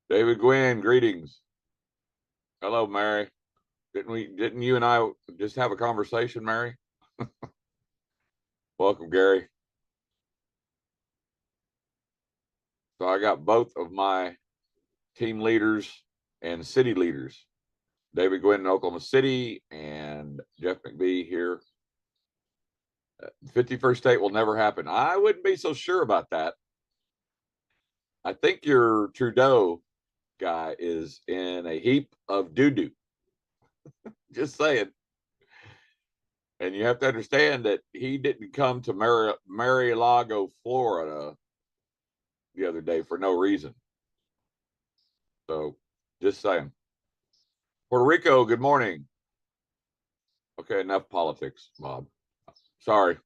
David Gwynn, greetings. Hello, Mary. Didn't you and I just have a conversation, Mary? Welcome, Gary. So I got both of my team leaders and city leaders, David Gwynn in Oklahoma City and Jeff McBee here. 51st state will never happen. I wouldn't be so sure about that. I think your Trudeau guy is in a heap of doo-doo. Just saying. And you have to understand that he didn't come to Mar-a-Lago, Florida the other day for no reason. So just saying. Puerto Rico, good morning. Okay, enough politics, Bob. Sorry.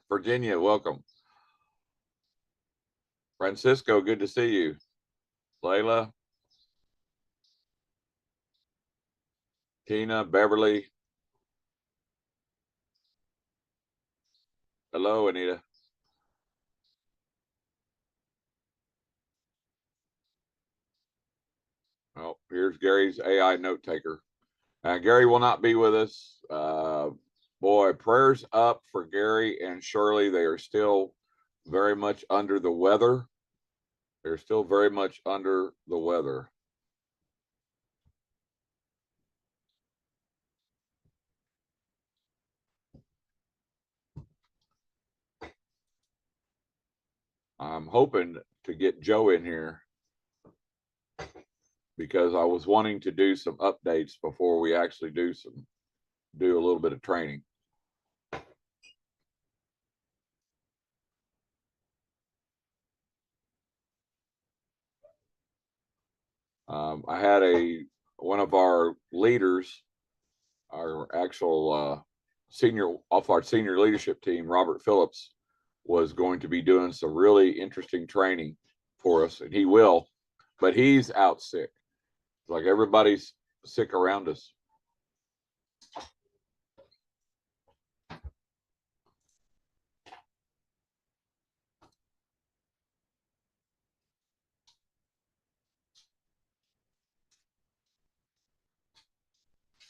Virginia, welcome. Francisco, good to see you. Layla, Tina, Beverly. Hello, Anita. Oh, here's Gary's AI note taker. Gary will not be with us. Boy, prayers up for Gary and Shirley. They are still very much under the weather. They're still very much under the weather. I'm hoping to get Joe in here because I was wanting to do some updates before we actually do a little bit of training. I had one of our leaders, our actual off our senior leadership team, Robert Phillips, was going to be doing some really interesting training for us, and he will, but he's out sick. Like everybody's sick around us.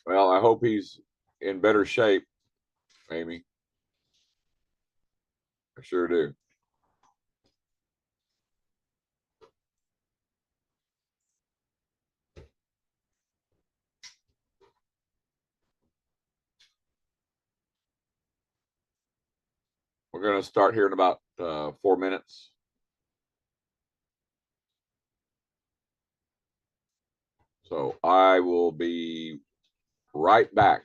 Well, I hope he's in better shape, Amy. I sure do. We're going to start here in about 4 minutes. So I will be right back.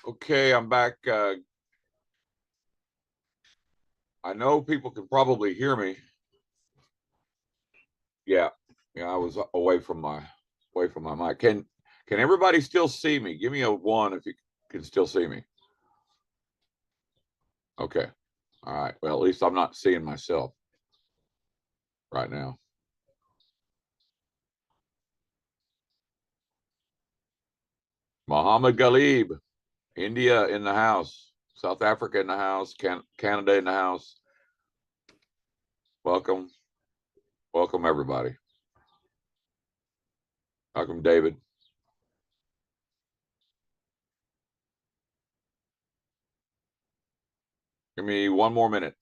Okay, I'm back. I know people can probably hear me. Yeah, I was away from my mic. Can everybody still see me? Give me a 1 if you can still see me. Okay. All right. Well, at least I'm not seeing myself right now. Muhammad Ghalib, India in the house, South Africa in the house, Canada in the house. Welcome. Welcome, everybody. Welcome, David. Give me 1 more minute.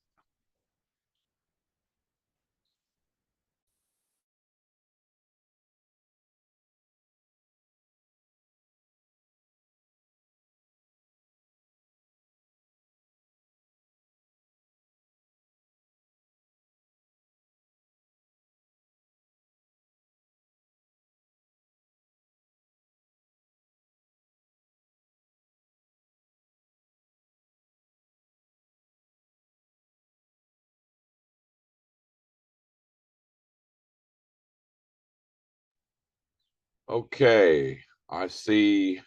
Okay. I see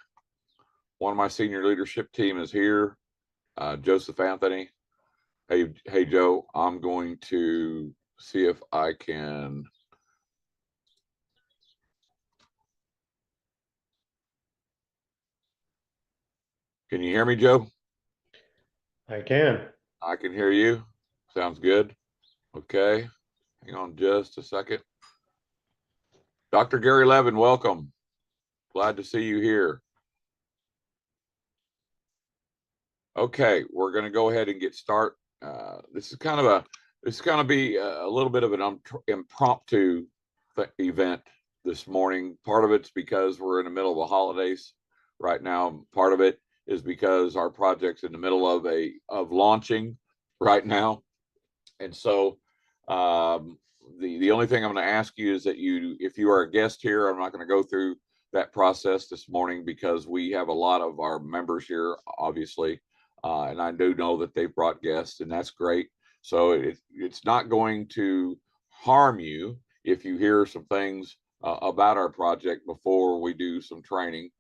one of my senior leadership team is here. Joseph Anthony. Hey, Joe, I'm going to see if I can. Can you hear me, Joe? I can. I can hear you. Sounds good. Okay. Hang on just a second. Dr. Gary Levin, welcome. Glad to see you here. Okay, we're going to go ahead and get started. This is kind of be a little bit of an impromptu event this morning. Part of it's because we're in the middle of the holidays right now. Part of it is because our project's in the middle of launching right now, and so the only thing I'm going to ask you is that if you are a guest here, I'm not going to go through that process this morning because we have a lot of our members here, obviously. And I do know that they've brought guests, and that's great. So it's not going to harm you if you hear some things about our project before we do some training.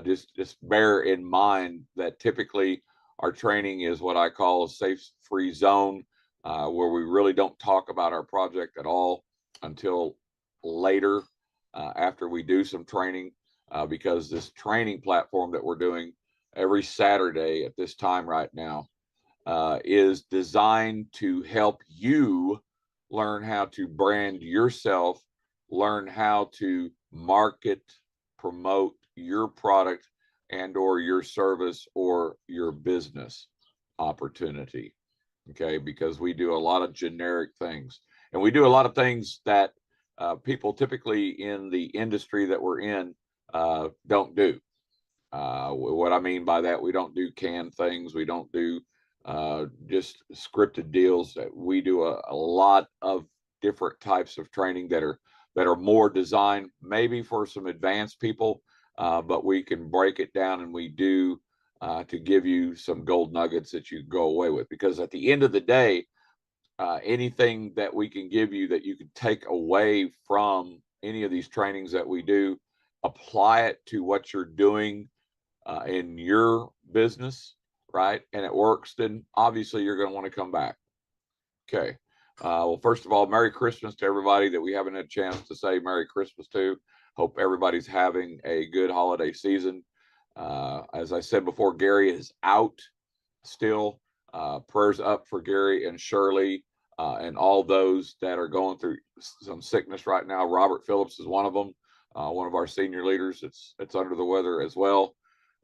Just bear in mind that typically our training is what I call a safe free zone, where we really don't talk about our project at all until later after we do some training, because this training platform that we're doing every Saturday at this time right now is designed to help you learn how to brand yourself, learn how to market, promote your product and or your service or your business opportunity. Okay, because we do a lot of generic things, and we do a lot of things that people typically in the industry that we're in don't do. What I mean by that, we don't do canned things. We don't do just scripted deals. We do a lot of different types of training that are more designed maybe for some advanced people, but we can break it down, and we do to give you some gold nuggets that you go away with. Because at the end of the day, anything that we can give you that you can take away from any of these trainings that we do, apply it to what you're doing in your business, right? And it works, then obviously you're going to want to come back. Okay. Well, first of all, Merry Christmas to everybody that we haven't had a chance to say Merry Christmas to. Hope everybody's having a good holiday season. As I said before, Gary is out still. Prayers up for Gary and Shirley and all those that are going through some sickness right now. Robert Phillips is one of them, one of our senior leaders. It's under the weather as well.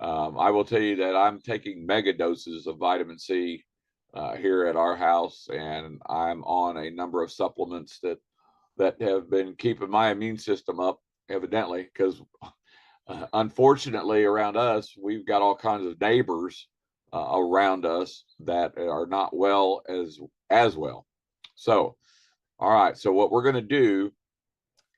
I will tell you that I'm taking mega doses of vitamin C here at our house, and I'm on a number of supplements that have been keeping my immune system up, evidently, because unfortunately around us, we've got all kinds of neighbors around us that are not well as well. So, all right. So what we're going to do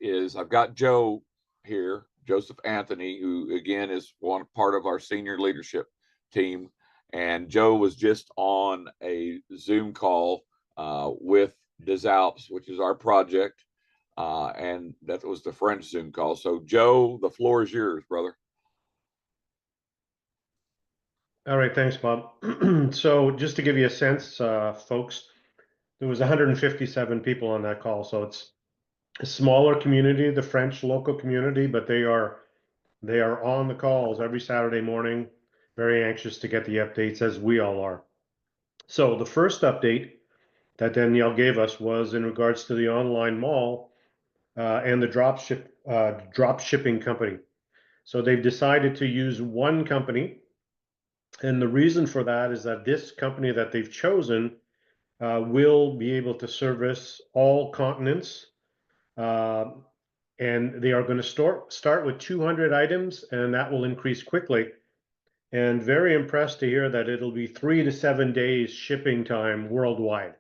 is I've got Joe here, Joseph Anthony, who again is one part of our senior leadership team. And Joe was just on a Zoom call with des Alpes, which is our project. And that was the French Zoom call. So, Joe, the floor is yours, brother. All right, thanks, Bob. So just to give you a sense, folks, there was 157 people on that call. So it's a smaller community, the French local community, but they are on the calls every Saturday morning, very anxious to get the updates as we all are. So the first update that Danielle gave us was in regards to the online mall and the drop shipping company. So they've decided to use one company. And the reason for that is that this company that they've chosen will be able to service all continents. Uh, and they are going to start with 200 items, and that will increase quickly. And very impressed to hear that it'll be 3 to 7 days shipping time worldwide.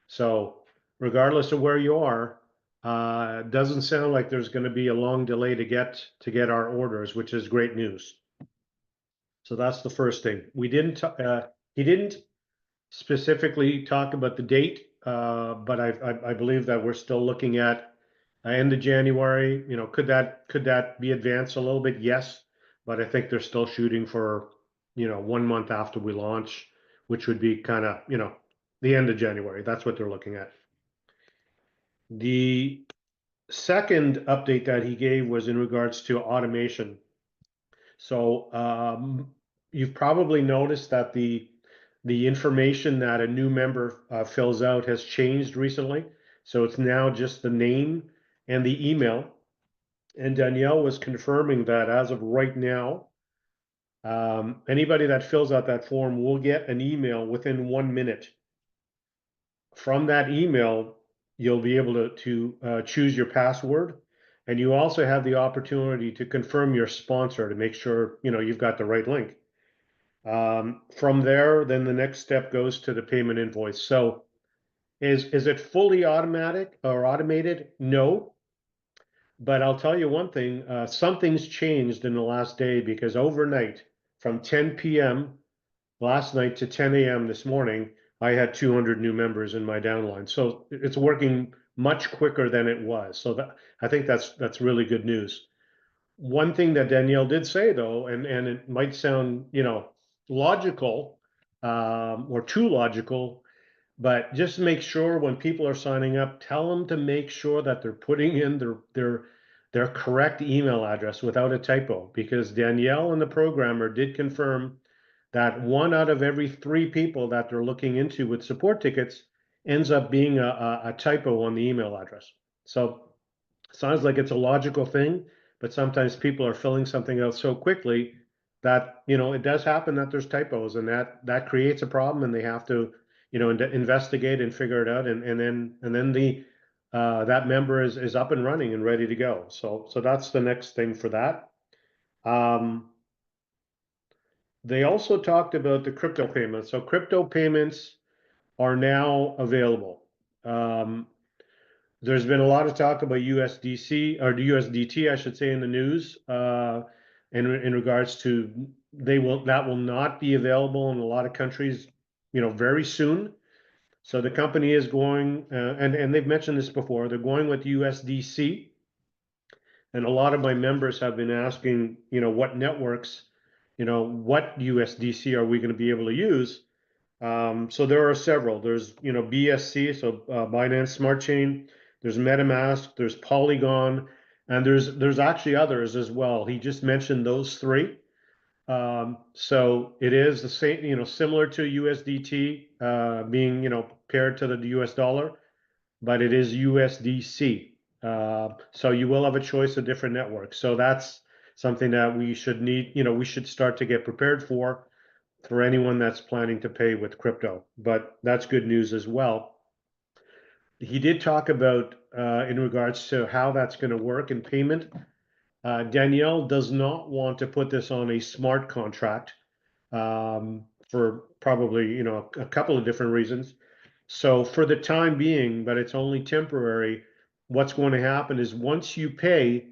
So regardless of where you are, doesn't sound like there's going to be a long delay to get our orders, which is great news. So that's the first thing. He didn't specifically talk about the date, but I believe that we're still looking at end of January. You know, could that be advanced a little bit? Yes, but I think they're still shooting for 1 month after we launch, which would be kind of the end of January. That's what they're looking at. The second update that he gave was in regards to automation. So you've probably noticed that the information that a new member fills out has changed recently. So it's now just the name and the email. And Danielle was confirming that as of right now, anybody that fills out that form will get an email within 1 minute. From that email, you'll be able to choose your password. And you also have the opportunity to confirm your sponsor to make sure you've got the right link. From there, then the next step goes to the payment invoice. So is it fully automatic or automated? No. But I'll tell you one thing, something's changed in the last day because overnight from 10 p.m. last night to 10 a.m. this morning, I had 200 new members in my downline. So it's working much quicker than it was. So I think that's really good news. One thing that Danielle did say though, and it might sound, logical, or too logical, but just make sure when people are signing up, tell them to make sure that they're putting in their correct email address without a typo, because Danielle and the programmer did confirm that 1 out of every 3 people that they're looking into with support tickets ends up being a typo on the email address. So sounds like it's a logical thing, but sometimes people are filling something out so quickly that it does happen that there's typos, and that creates a problem, and they have to investigate and figure it out, and then the that member is up and running and ready to go. So that's the next thing for that. They also talked about the crypto payments. So crypto payments are now available. There's been a lot of talk about USDC or the USDT, I should say, in the news, in regards to that will not be available in a lot of countries, very soon. So the company is going, and they've mentioned this before, they're going with USDC. And a lot of my members have been asking, what networks, what USDC are we going to be able to use? So there are several. There's, BSC, so Binance Smart Chain. There's MetaMask. There's Polygon, and there's actually others as well. He just mentioned those 3. So it is the same, similar to USDT being, paired to the US dollar, but it is USDC. So you will have a choice of different networks. So that's something that we should we should start to get prepared for anyone that's planning to pay with crypto. But that's good news as well. He did talk about in regards to how that's going to work in payment. Danielle does not want to put this on a smart contract for probably a couple of different reasons. So for the time being, but it's only temporary, what's going to happen is once you pay,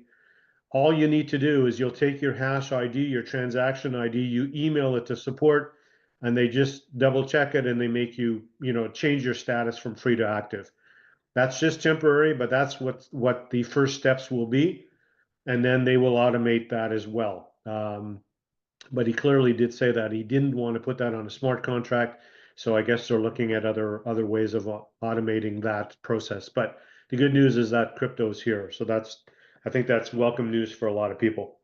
all you need to do is you'll take your hash ID, your transaction ID, you email it to support and they just double check it and they make you, change your status from free to active. That's just temporary, but that's what the first steps will be, and then they will automate that as well. But he clearly did say that he didn't want to put that on a smart contract, so I guess they're looking at other ways of automating that process. But the good news is that crypto's here, so I think that's welcome news for a lot of people.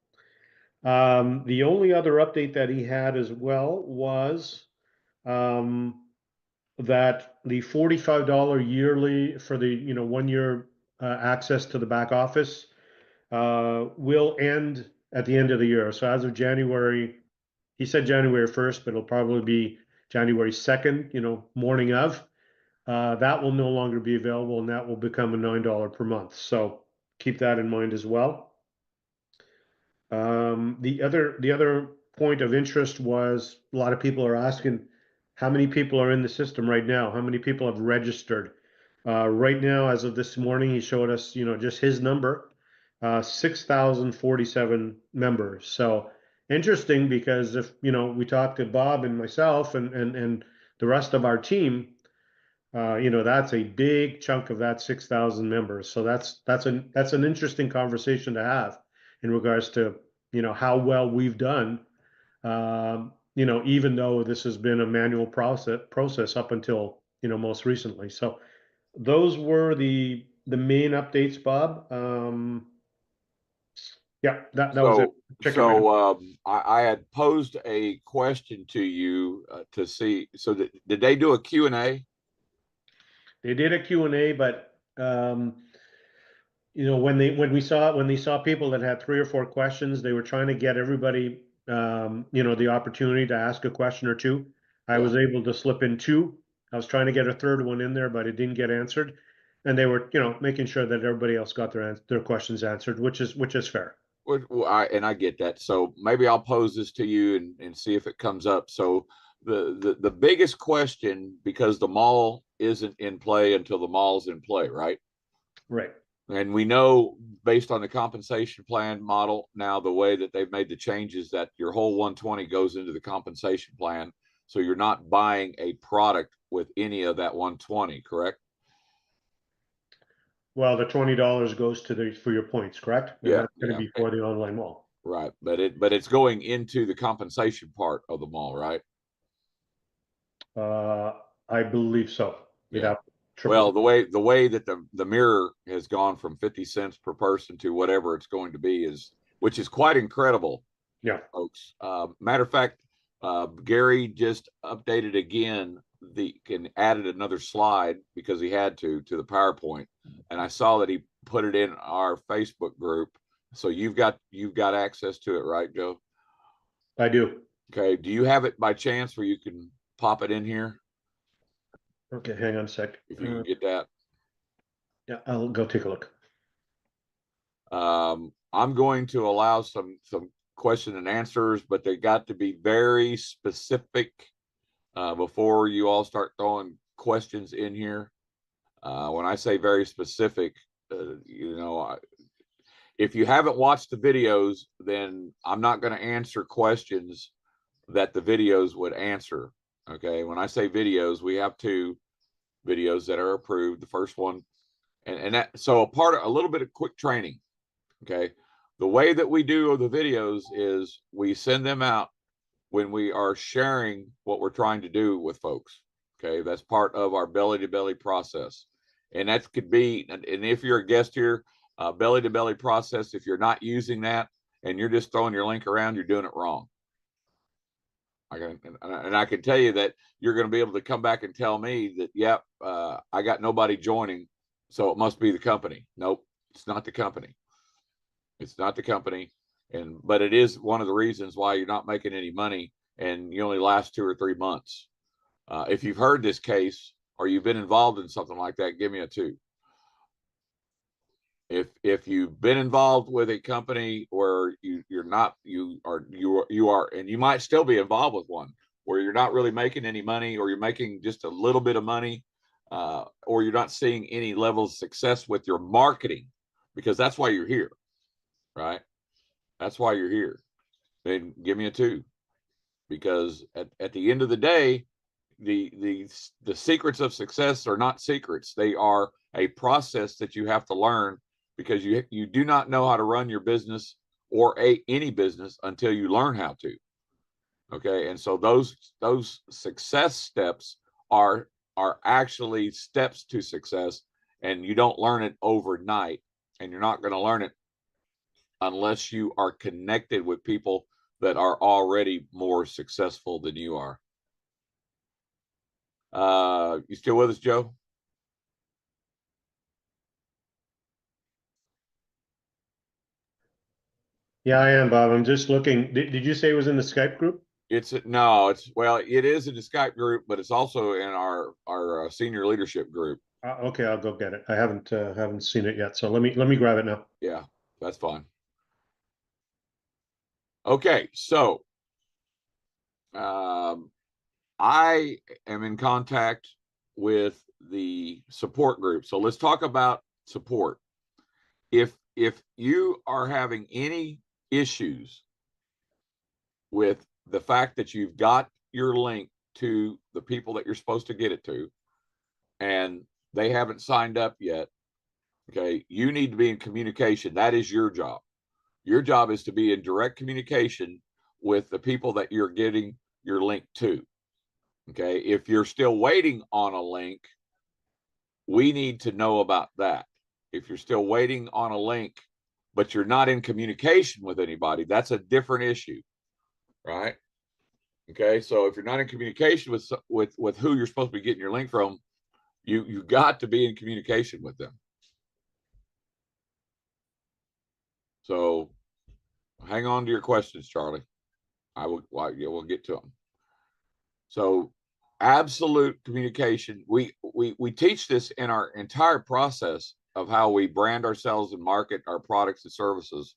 The only other update that he had as well was that the $45 yearly for the 1 year access to the back office will end at the end of the year. So as of January, he said January 1st, but it'll probably be January 2nd, morning of. That will no longer be available, and that will become a $9 per month. So keep that in mind as well. The other point of interest was a lot of people are asking how many people are in the system right now, how many people have registered. Right now, as of this morning, he showed us, just his number, 6,047 members. So interesting, because if, we talked to Bob and myself and the rest of our team, that's a big chunk of that 6,000 members. So that's an interesting conversation to have in regards to, how well we've done, even though this has been a manual process up until, most recently. So those were the main updates, Bob. Yeah, that was it. I had posed a question to you to see. So did they do a Q&A? They did a Q&A, but when they saw people that had 3 or 4 questions, they were trying to get everybody the opportunity to ask a question or two. I was able to slip in 2. I was trying to get a third one in there, but it didn't get answered. And they were, making sure that everybody else got their questions answered, which is fair. Well, I get that. So maybe I'll pose this to you and see if it comes up. So the biggest question, because the mall isn't in play until the mall's in play, right? Right. And we know, based on the compensation plan model now, the way that they've made the changes, that your whole 120 goes into the compensation plan. So you're not buying a product with any of that 120, correct? Well, the $20 goes for your points, correct? And Yeah, that's going to be for the online mall. Right, but it's going into the compensation part of the mall, right? I believe so. Yeah. Well, the way that the mirror has gone from 50 cents per person to whatever it's going to be which is quite incredible. Yeah, folks. Matter of fact, Gary just updated again and added another slide because he had to the PowerPoint, and I saw that he put it in our Facebook group. So you've got access to it, right, Joe? I do. Okay. Do you have it by chance where you can pop it in here? Okay, hang on a sec. If you can get that. Yeah, I'll go take a look. I'm going to allow some question and answers, but they got to be very specific before you all start throwing questions in here. When I say very specific, if you haven't watched the videos, then I'm not going to answer questions that the videos would answer. Okay. When I say videos, we have 2 videos that are approved. The first one, and that, so a little bit of quick training. Okay. The way that we do the videos is we send them out when we are sharing what we're trying to do with folks. Okay. That's part of our belly to belly process. And that could be, and if you're a guest here, belly to belly process, if you're not using that and you're just throwing your link around, you're doing it wrong. I can tell you that you're going to be able to come back and tell me that, yep, I got nobody joining, so it must be the company. Nope, it's not the company. It's not the company. But it is one of the reasons why you're not making any money and you only last 2 or 3 months. If you've heard this case or you've been involved in something like that, give me a 2. If you've been involved with a company where you're not, you are, and you might still be involved with one where you're not really making any money, or you're making just a little bit of money, or you're not seeing any level of success with your marketing, because that's why you're here, right? That's why you're here. Then give me a 2. because at the end of the day, the secrets of success are not secrets. They are a process that you have to learn, because you do not know how to run your business or any business until you learn how to. Okay, and so those success steps are actually steps to success, and you don't learn it overnight, and you're not going to learn it unless you are connected with people that are already more successful than you are. You still with us, Joe? Yeah, I am, Bob. I'm just looking. Did you say it was in the Skype group? No, well, it is in the Skype group, but it's also in our senior leadership group. Okay, I'll go get it. I haven't seen it yet, so let me grab it now. Yeah, that's fine. Okay, so I am in contact with the support group. So let's talk about support. If you are having any issues with the fact that you've got your link to the people that you're supposed to get it to, and they haven't signed up yet, okay, you need to be in communication. That is your job. Your job is to be in direct communication with the people that you're getting your link to. Okay, if you're still waiting on a link, we need to know about that. If you're still waiting on a link, but you're not in communication with anybody, that's a different issue, right? Okay, so if you're not in communication with who you're supposed to be getting your link from, you got to be in communication with them. So hang on to your questions, Charlie. We'll get to them. So absolute communication. We teach this in our entire process of how we brand ourselves and market our products and services,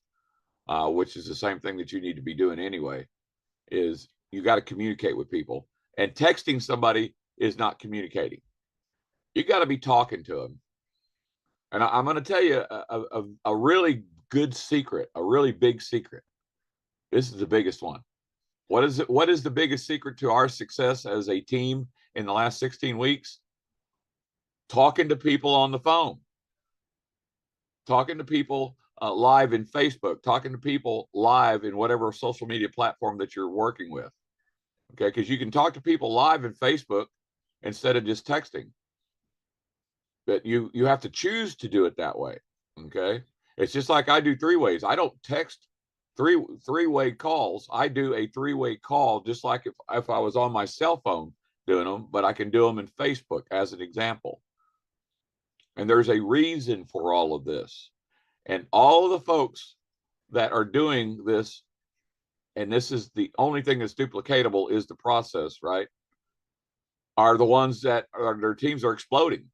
which is the same thing that you need to be doing anyway. Is you got to communicate with people, and texting somebody is not communicating. You got to be talking to them. And I'm going to tell you a really good secret, a really big secret. This is the biggest one. What is it? What is the biggest secret to our success as a team in the last 16 weeks? Talking to people on the phone, talking to people live in Facebook, talking to people live in whatever social media platform that you're working with. Okay, because you can talk to people live in Facebook instead of just texting. But you have to choose to do it that way. Okay, it's just like I do three ways. I don't text three-way calls. I do a three-way call, just like if I was on my cell phone doing them, but I can do them in Facebook as an example. And there's a reason for all of this. And all of the folks that are doing this, and this is the only thing that's duplicatable, is the process, right? Are the ones that their teams are exploding.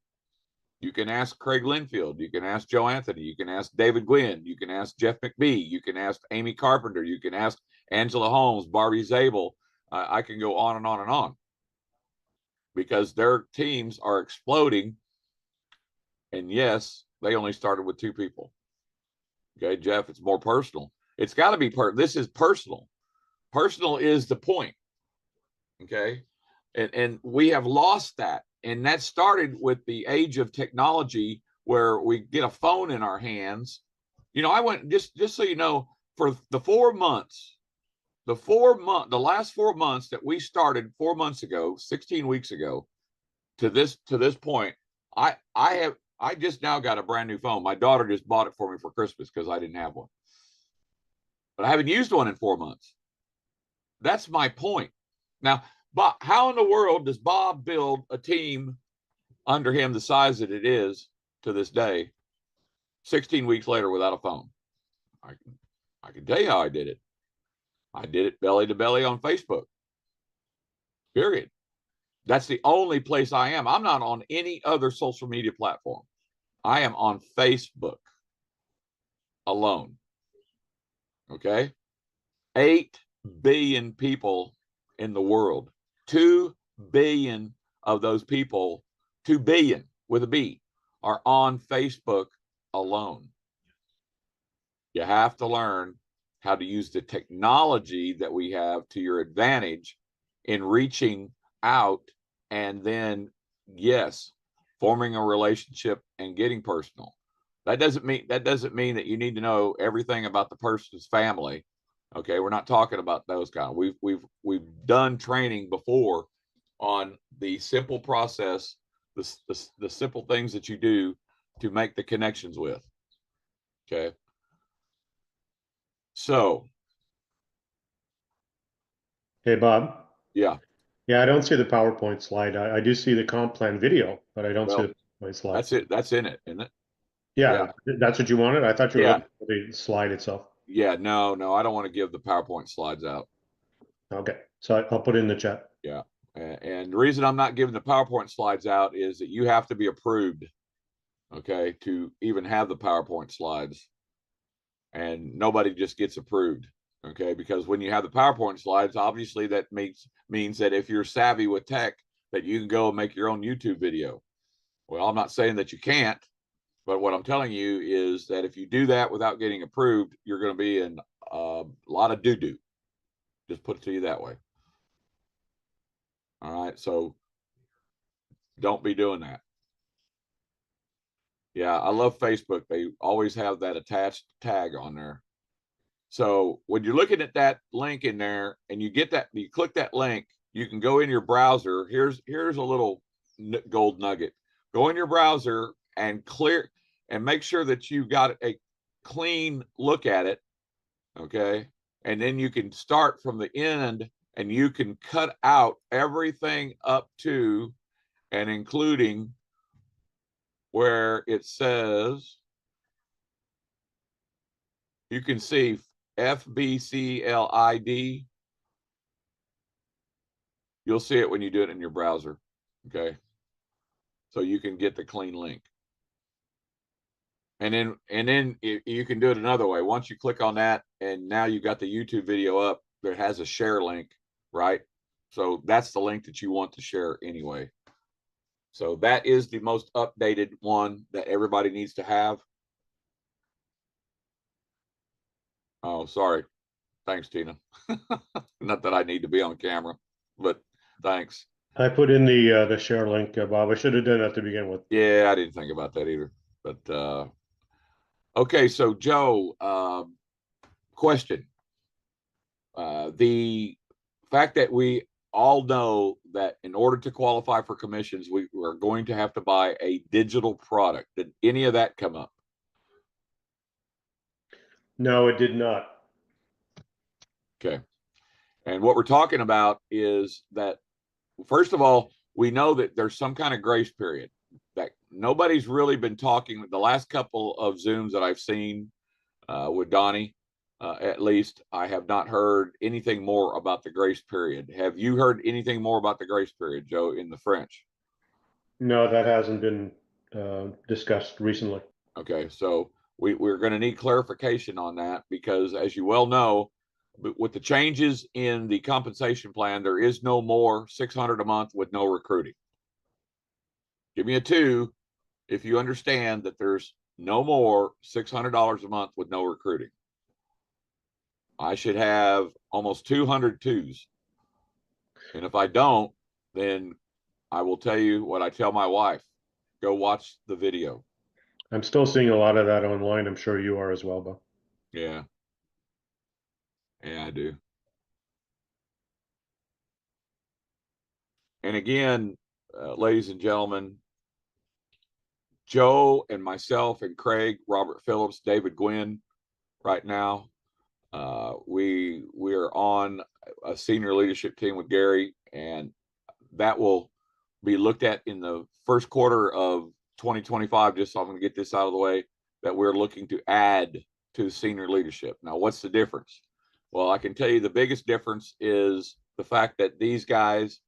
You can ask Craig Linfield. You can ask Joe Anthony. You can ask David Gwynn. You can ask Jeff McBee. You can ask Amy Carpenter. You can ask Angela Holmes, Barbie Zabel. I can go on and on and on, because their teams are exploding. And yes, they only started with 2 people. Okay, Jeff, it's more personal. It's got to be this is personal. Personal is the point. Okay. And we have lost that. And that started with the age of technology, where we get a phone in our hands. You know, I went, just so you know, for the 4 months, the last 4 months that we started 4 months ago, 16 weeks ago, to this point, I just now got a brand new phone. My daughter just bought it for me for Christmas because I didn't have one. But I haven't used one in 4 months. That's my point. Now, Bob, how in the world does Bob build a team under him the size that it is to this day, 16 weeks later, without a phone? I can tell you how I did it. I did it belly to belly on Facebook. Period. That's the only place I am. I'm not on any other social media platform. I am on Facebook alone. Okay? 8 billion people in the world. 2 billion of those people, 2 billion with a B, are on Facebook alone. You have to learn how to use the technology that we have to your advantage in reaching out, and then, yes, forming a relationship and getting personal. That doesn't mean that you need to know everything about the person's family. Okay, we're not talking about those kind. We've done training before on the simple process, the simple things that you do to make the connections with. Okay. So, Hey, Bob. yeah. Yeah, I don't see the PowerPoint slide. I do see the comp plan video, but I don't see Well, the PowerPoint slide. that's it. That's in it, isn't it? Yeah, that's what you wanted? I thought you were Yeah. looking for the slide itself. Yeah. No, I don't want to give the PowerPoint slides out. Okay, so I'll put it in the chat. Yeah. And the reason I'm not giving the PowerPoint slides out is that you have to be approved, okay, to even have the PowerPoint slides. And nobody just gets approved, okay? Because when you have the PowerPoint slides, obviously that means that if you're savvy with tech, that you can go and make your own YouTube video. Well, I'm not saying that you can't, but what I'm telling you is that if you do that without getting approved, you're going to be in a lot of doo-doo. Just put it to you that way. All right, so don't be doing that. Yeah, I love Facebook. They always have that attached tag on there. So when you're looking at that link in there and you get that, you click that link, you can go in your browser. Here's a little gold nugget. Go in your browser and clear and make sure that you got a clean look at it. Okay. And then you can start from the end and you can cut out everything up to and including where it says, you can see FBCLID. You'll see it when you do it in your browser. Okay. So you can get the clean link. And then you can do it another way. Once you click on that and now you've got the YouTube video up, there has a share link, right? So that's the link that you want to share anyway. So that is the most updated one that everybody needs to have. Oh, sorry. Thanks, Tina. Not that I need to be on camera, but thanks. I put in the share link, Bob. I should have done that to begin with. Yeah, I didn't think about that either. But okay, so Joe, question. The fact that we all know that in order to qualify for commissions, we are going to have to buy a digital product. Did any of that come up? No, it did not. Okay. And what we're talking about is that, first of all, we know that there's some kind of grace period that nobody's really been talking. The last couple of Zooms that I've seen with Donnie, at least, I have not heard anything more about the grace period. Have you heard anything more about the grace period, Joe, in the French? No, that hasn't been discussed recently. Okay, so we're going to need clarification on that because, as you well know, with the changes in the compensation plan, there is no more $600 a month with no recruiting. Give me a 2 if you understand that there's no more $600 a month with no recruiting. I should have almost 200 2s. And if I don't, then I will tell you what I tell my wife. Go watch the video. I'm still seeing a lot of that online. I'm sure you are as well, Bob. Yeah. Yeah, I do. And again, ladies and gentlemen, Joe and myself and Craig, Robert Phillips, David Gwynn, right now, we are on a senior leadership team with Gary, and that will be looked at in the first quarter of 2025. Just so I'm going to get this out of the way, that we're looking to add to the senior leadership. Now, what's the difference? Well, I can tell you the biggest difference is the fact that these guys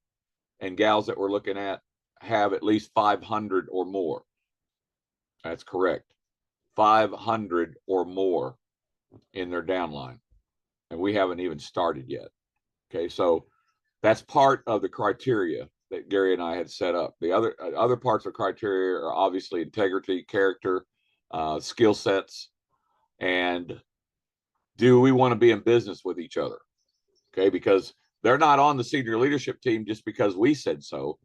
and gals that we're looking at have at least 500 or more. That's correct. 500 or more in their downline. And we haven't even started yet. Okay, so that's part of the criteria that Gary and I had set up. The other parts of criteria are obviously integrity, character, skill sets, and do we want to be in business with each other? Okay, because they're not on the senior leadership team just because we said so.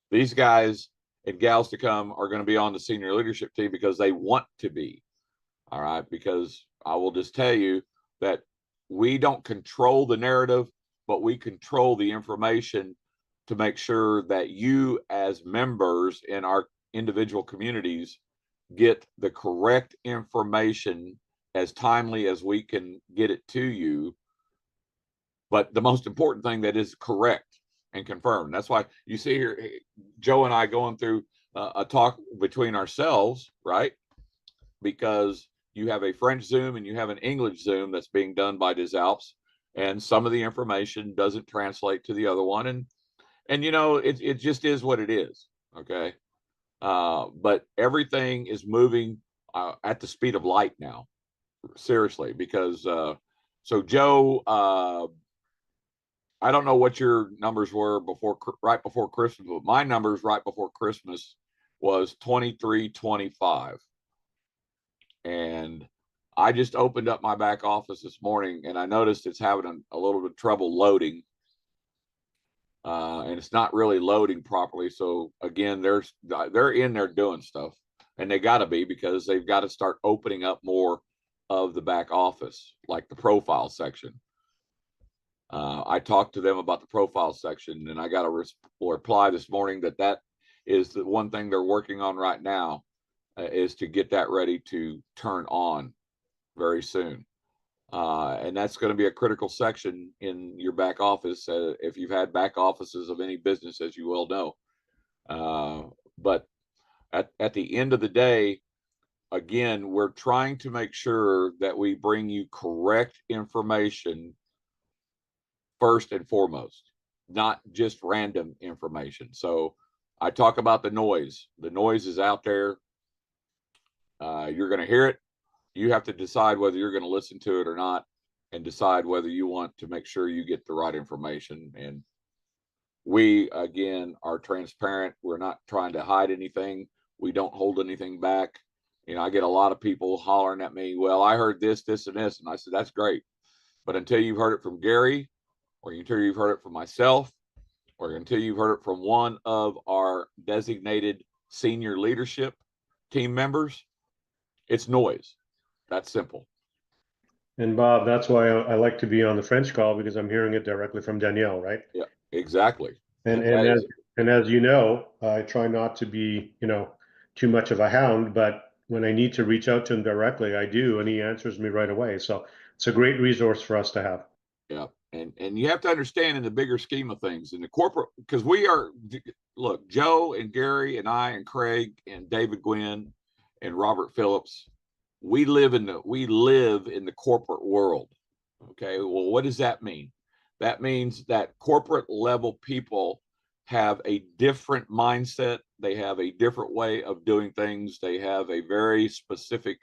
These guys and gals to come are going to be on the senior leadership team because they want to be. All right, because I will just tell you that we don't control the narrative, but we control the information to make sure that you as members in our individual communities get the correct information as timely as we can get it to you. But the most important thing that is correct and confirmed. That's why you see here, Joe and I going through a talk between ourselves, right? Because you have a French Zoom and you have an English Zoom that's being done by des Alpes, and some of the information doesn't translate to the other one. And you know, it just is what it is. Okay. But everything is moving at the speed of light now, seriously, because so Joe, I don't know what your numbers were right before Christmas, but my numbers right before Christmas was 2325. And I just opened up my back office this morning and I noticed it's having a little bit of trouble loading. And it's not really loading properly. So again, they're in there doing stuff, and they got to be, because they've got to start opening up more of the back office, like the profile section. I talked to them about the profile section, and I got a reply this morning that is the one thing they're working on right now, is to get that ready to turn on very soon. And that's going to be a critical section in your back office, if you've had back offices of any business, as you well know. But at the end of the day, again, we're trying to make sure that we bring you correct information first and foremost, not just random information. So I talk about the noise. The noise is out there. You're going to hear it. You have to decide whether you're going to listen to it or not, and decide whether you want to make sure you get the right information. And we, again, are transparent. We're not trying to hide anything. We don't hold anything back. You know, I get a lot of people hollering at me, well, I heard this, this, and this. And I said, that's great. But until you've heard it from Gary, or until you've heard it from myself, or until you've heard it from one of our designated senior leadership team members, it's noise. That's simple. And Bob, that's why I like to be on the French call, because I'm hearing it directly from Danielle, right? Yeah, exactly. And as you know, I try not to be, too much of a hound, but when I need to reach out to him directly, I do, and he answers me right away. So it's a great resource for us to have. Yeah. And you have to understand, in the bigger scheme of things, in the corporate, because look, Joe and Gary and I and Craig and David Gwynn and Robert Phillips, we live in the corporate world. Okay. Well, what does that mean? That means that corporate level people have a different mindset. They have a different way of doing things. They have a very specific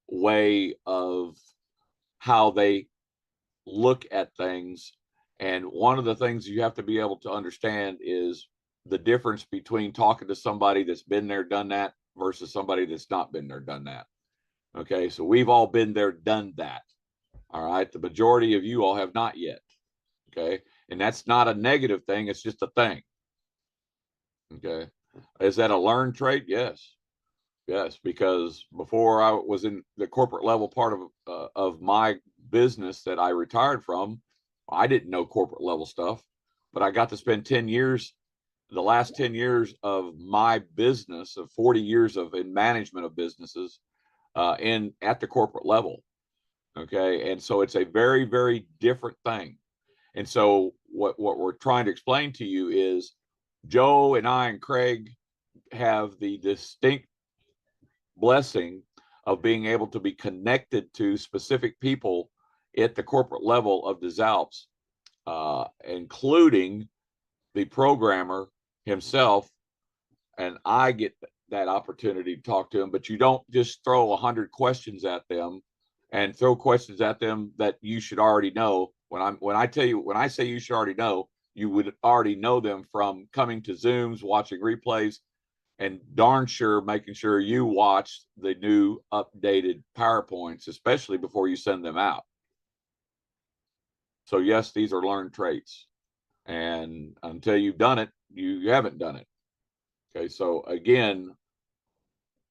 way of how they look at things. And one of the things you have to be able to understand is the difference between talking to somebody that's been there, done that, versus somebody that's not been there, done that. Okay, so we've all been there, done that. All right, the majority of you all have not yet. Okay, and that's not a negative thing, it's just a thing. Okay, is that a learned trait? Yes. Yes, because before I was in the corporate level part of my business that I retired from, I didn't know corporate level stuff, but I got to spend 10 years, the last 10 years of my business, of 40 years in management of businesses, at the corporate level. Okay, and so it's a very, very different thing. And so what we're trying to explain to you is, Joe and I and Craig have the distinct blessing of being able to be connected to specific people at the corporate level of des Alpes, including the programmer himself. And I get that opportunity to talk to him, but you don't just throw 100 questions at them and throw questions at them that you should already know. When I say you should already know, you would already know them from coming to Zooms, watching replays, and darn sure making sure you watch the new updated PowerPoints, especially before you send them out. So yes, these are learned traits. And until you've done it, you haven't done it. Okay. So again,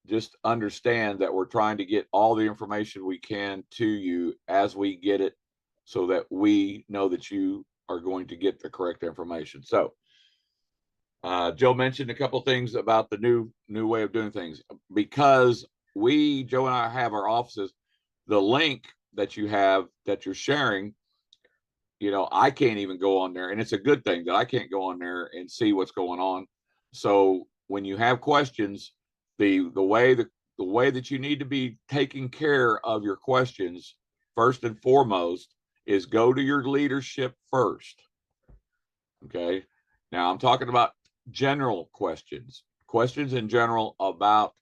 just understand that we're trying to get all the information we can to you as we get it, so that we know that you are going to get the correct information. So Joe mentioned a couple things about the new way of doing things. Because Joe and I have our offices, the link that you have that you're sharing, I can't even go on there, and it's a good thing that I can't go on there and see what's going on. So when you have questions, the way that you need to be taking care of your questions first and foremost is go to your leadership first. Okay. Now I'm talking about general questions in general about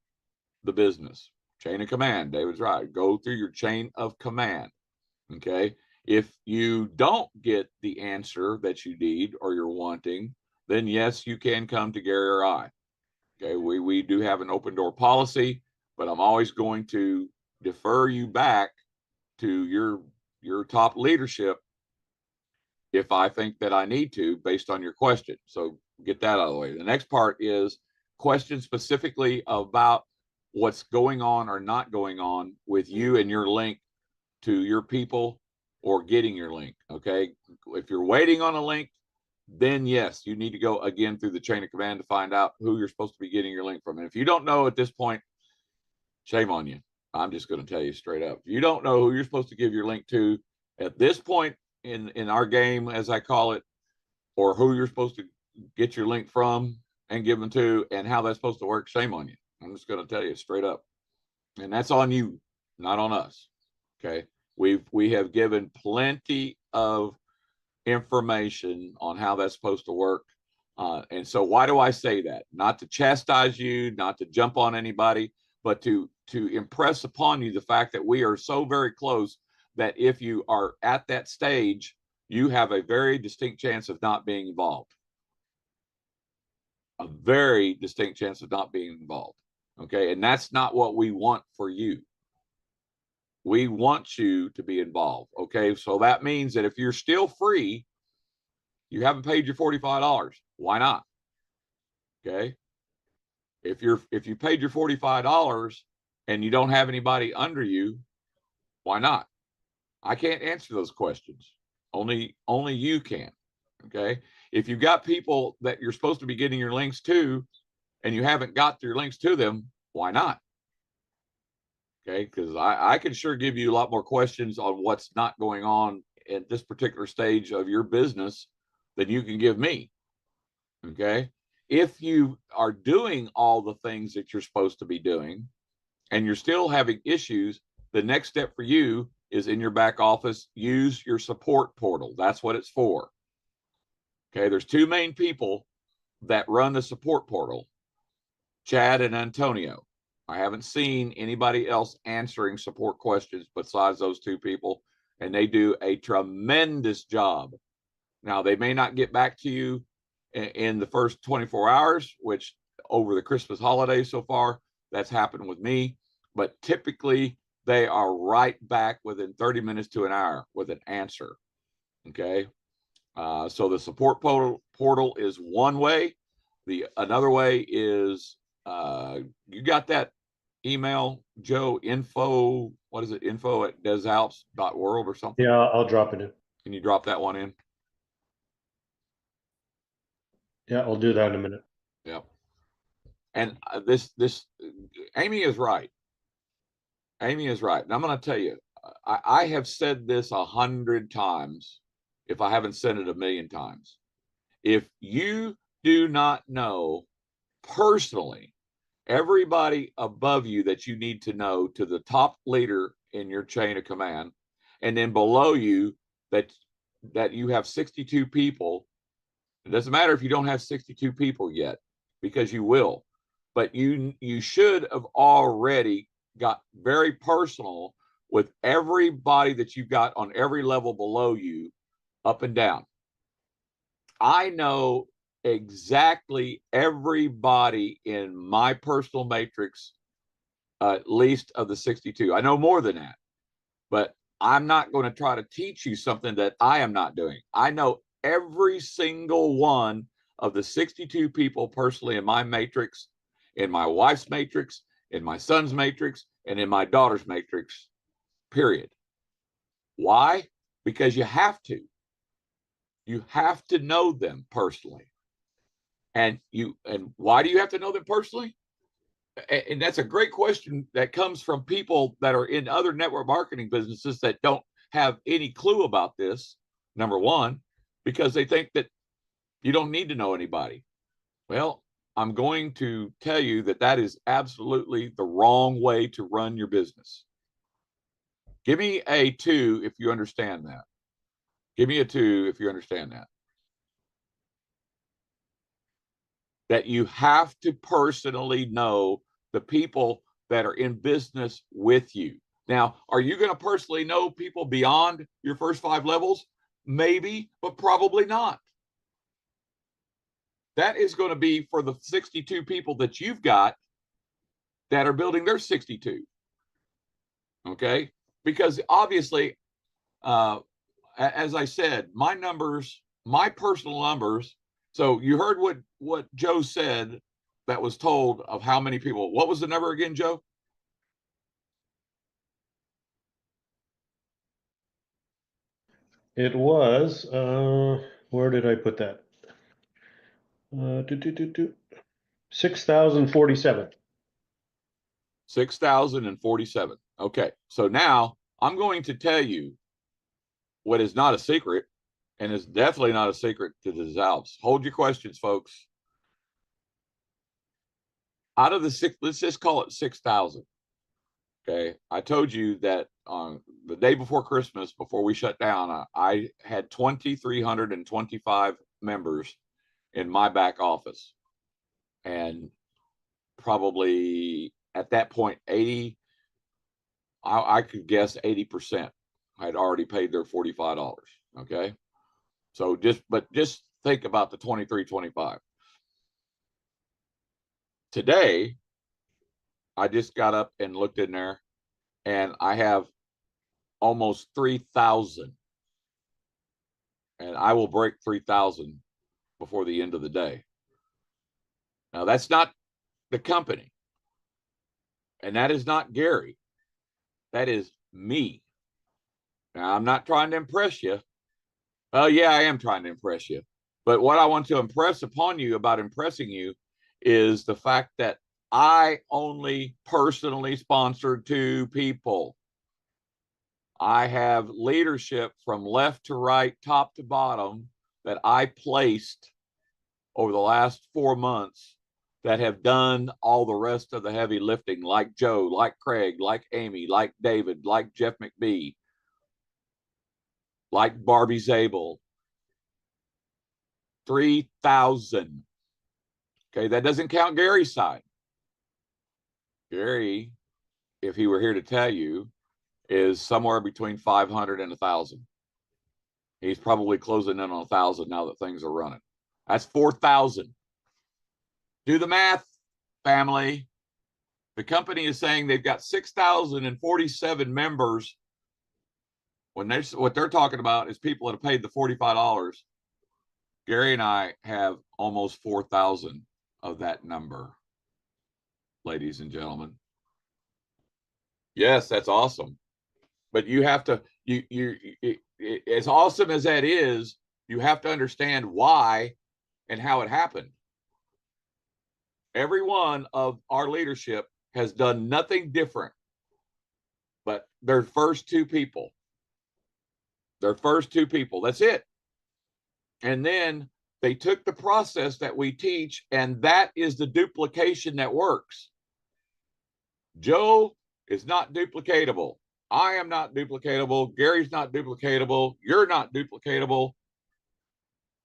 the business. Chain of command. David's right. Go through your chain of command. Okay. If you don't get the answer that you need or you're wanting, then yes, you can come to Gary or I. Okay. We do have an open door policy, but I'm always going to defer you back to your top leadership if I think that I need to, based on your question. So get that out of the way. The next part is questions specifically about what's going on or not going on with you and your link to your people, or getting your link. Okay. If you're waiting on a link, then yes, you need to go again through the chain of command to find out who you're supposed to be getting your link from. And if you don't know at this point, shame on you. I'm just going to tell you straight up. If you don't know who you're supposed to give your link to at this point in our game, as I call it, or who you're supposed to get your link from and give them to, and how that's supposed to work, shame on you. I'm just going to tell you straight up. And that's on you, not on us. Okay. We have given plenty of information on how that's supposed to work. And so why do I say that? Not to chastise you, not to jump on anybody, but to impress upon you the fact that we are so very close that if you are at that stage, you have a very distinct chance of not being involved. A very distinct chance of not being involved. Okay. And that's not what we want for you. We want you to be involved. Okay. So that means that if you're still free, you haven't paid your $45. Why not? Okay. If you paid your $45 and you don't have anybody under you, why not? I can't answer those questions. Only you can. Okay. If you've got people that you're supposed to be getting your links to and you haven't got your links to them, why not? Okay. Because I can sure give you a lot more questions on what's not going on at this particular stage of your business than you can give me. Okay. If you are doing all the things that you're supposed to be doing and you're still having issues, the next step for you is in your back office, use your support portal. That's what it's for. Okay. There's two main people that run the support portal, Chad and Antonio. I haven't seen anybody else answering support questions besides those two people, and they do a tremendous job. Now, they may not get back to you in the first 24 hours, which over the Christmas holidays so far, that's happened with me. But typically, they are right back within 30 minutes to an hour with an answer. Okay. So the support portal is one way. Another way is you got that email, Joe, info, what is it? info@desalps.world or something? Yeah, I'll drop it in. Can you drop that one in? Yeah, I'll do that in a minute. Yeah. And this Amy is right. Amy is right. And I'm going to tell you, I have said this 100 times, if I haven't said it 1,000,000 times. If you do not know personally everybody above you that you need to know, to the top leader in your chain of command, and then below you that you have 62 people, it doesn't matter if you don't have 62 people yet, because you will, but you should have already got very personal with everybody that you've got on every level below you, up and down. I know exactly everybody in my personal matrix, at least of the 62. I know more than that, but I'm not going to try to teach you something that I am not doing. I know every single one of the 62 people personally in my matrix, in my wife's matrix, in my son's matrix, and in my daughter's matrix, period. Why? Because you have to. You have to know them personally. And why do you have to know them personally? And that's a great question that comes from people that are in other network marketing businesses that don't have any clue about this. Number one, because they think that you don't need to know anybody. Well, I'm going to tell you that that is absolutely the wrong way to run your business. Give me a 2 if you understand that. Give me a 2 if you understand that. That you have to personally know the people that are in business with you. Now, are you going to personally know people beyond your first 5 levels? Maybe, but probably not. That is going to be for the 62 people that you've got that are building their 62. Okay? Because obviously, as I said, my numbers, my personal numbers. So you heard what Joe said that was told of how many people. What was the number again, Joe? It was, where did I put that? 6,047. 6,047. Okay. So now I'm going to tell you what is not a secret, and is definitely not a secret to the Alpes. Hold your questions, folks. Out of the 6, let's just call it 6,000. Okay. I told you that on the day before Christmas, before we shut down, I had 2,325 members in my back office. And probably at that point, 80, I could guess 80% had already paid their $45. Okay. So just think about the 2325. Today, I just got up and looked in there, and I have almost 3,000. And I will break 3,000 before the end of the day. Now, that's not the company. And that is not Gary. That is me. Now, I'm not trying to impress you. Well, yeah, I am trying to impress you. But what I want to impress upon you about impressing you is the fact that I only personally sponsored 2 people. I have leadership from left to right, top to bottom, that I placed over the last 4 months that have done all the rest of the heavy lifting, like Joe, like Craig, like Amy, like David, like Jeff McBee, like Barbie Zabel. 3,000. Okay, that doesn't count Gary's side. Gary, if he were here to tell you, is somewhere between 500 and 1,000. He's probably closing in on 1,000 now that things are running. That's 4,000. Do the math, family. The company is saying they've got 6,047 members. What they're talking about is people that have paid the $45. Gary and I have almost 4,000 of that number, ladies and gentlemen. Yes, that's awesome. But you have to, as awesome as that is, you have to understand why and how it happened. Every one of our leadership has done nothing different but their first 2 people. Their first 2 people. That's it. And then they took the process that we teach, and that is the duplication that works. Joe is not duplicatable. I am not duplicatable. Gary's not duplicatable. You're not duplicatable.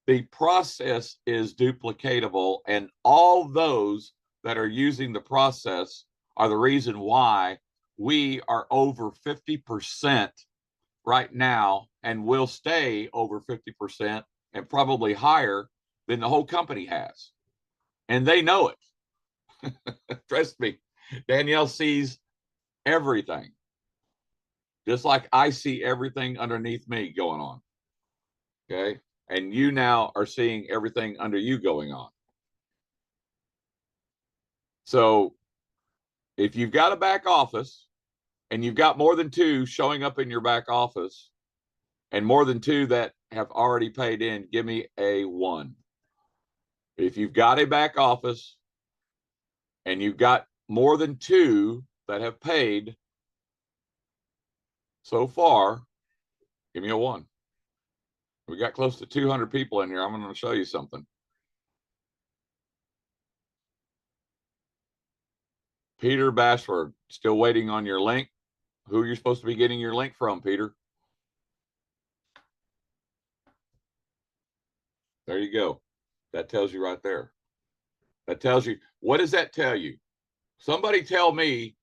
The process is duplicatable, and all those that are using the process are the reason why we are over 50% right now, and will stay over 50% and probably higher than the whole company has. And they know it. Trust me, Danielle sees everything. just like I see everything underneath me going on. Okay. And you now are seeing everything under you going on. So if you've got a back office and you've got more than 2 showing up in your back office and more than 2 that have already paid in, give me a 1. If you've got a back office and you've got more than 2 that have paid so far, give me a 1. We got close to 200 people in here. I'm going to show you something. Peter Bashford, still waiting on your link. Who you're supposed to be getting your link from, Peter? There you go. That tells you right there. That tells you, what does that tell you? Somebody tell me,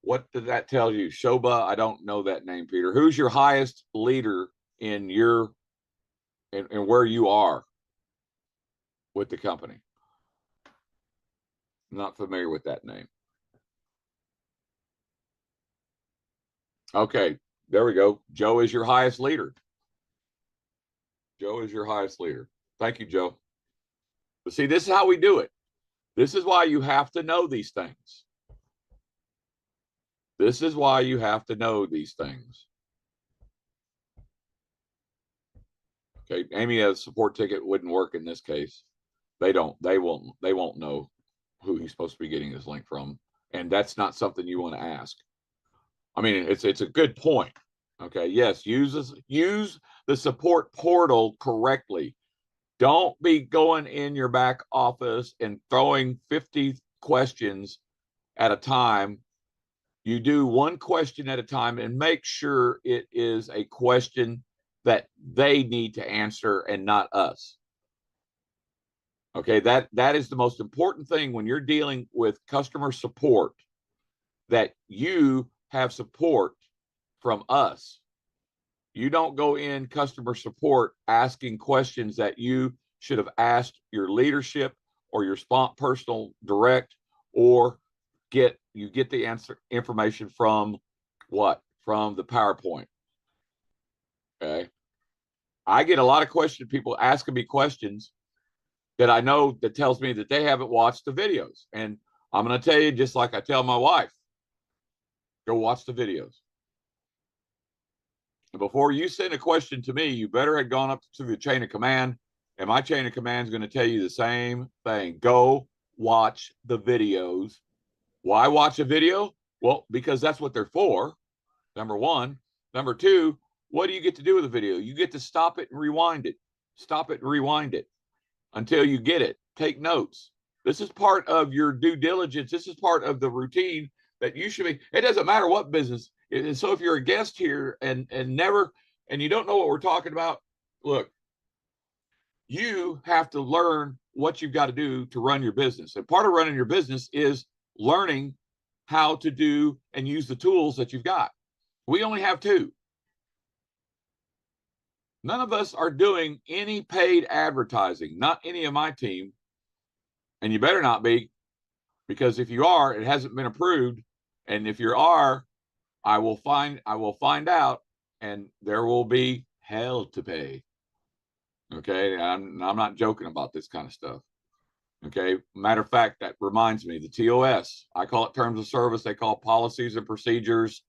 what did that tell you? Shoba, I don't know that name, Peter. Who's your highest leader in your, and where you are with the company? I'm not familiar with that name. Okay, there we go. Joe is your highest leader. Joe is your highest leader. Thank you, Joe. But see, this is how we do it. This is why you have to know these things. This is why you have to know these things. Okay, Amy, a support ticket wouldn't work in this case. They won't know who he's supposed to be getting his link from. And that's not something you want to ask. I mean, it's a good point. Okay, yes, use the support portal correctly. Don't be going in your back office and throwing 50 questions at a time. You do one question at a time and make sure it is a question that they need to answer and not us. Okay, that is the most important thing when you're dealing with customer support, that you have support from us. You don't go in customer support asking questions that you should have asked your leadership or your personal direct, or you get the answer information from what? From the PowerPoint. Okay. I get a lot of questions, people asking me questions that I know that tells me that they haven't watched the videos. And I'm going to tell you, just like I tell my wife, go watch the videos. And before you send a question to me, you better have gone up to the chain of command. And my chain of command is going to tell you the same thing. Go watch the videos. Why watch a video? Well, because that's what they're for. Number one. Number two, what do you get to do with a video? You get to stop it and rewind it. Stop it and rewind it until you get it. Take notes. This is part of your due diligence. This is part of the routine that you should be. It doesn't matter what business. And so if you're a guest here and you don't know what we're talking about, look, you have to learn what you've got to do to run your business. And part of running your business is learning how to do and use the tools that you've got. We only have 2. None of us are doing any paid advertising, not any of my team. And you better not be, because if you are, it hasn't been approved. And if you are, I will find out, and there will be hell to pay. Okay. I'm not joking about this kind of stuff. Okay. Matter of fact, that reminds me, the TOS, I call it terms of service. They call policies and procedures.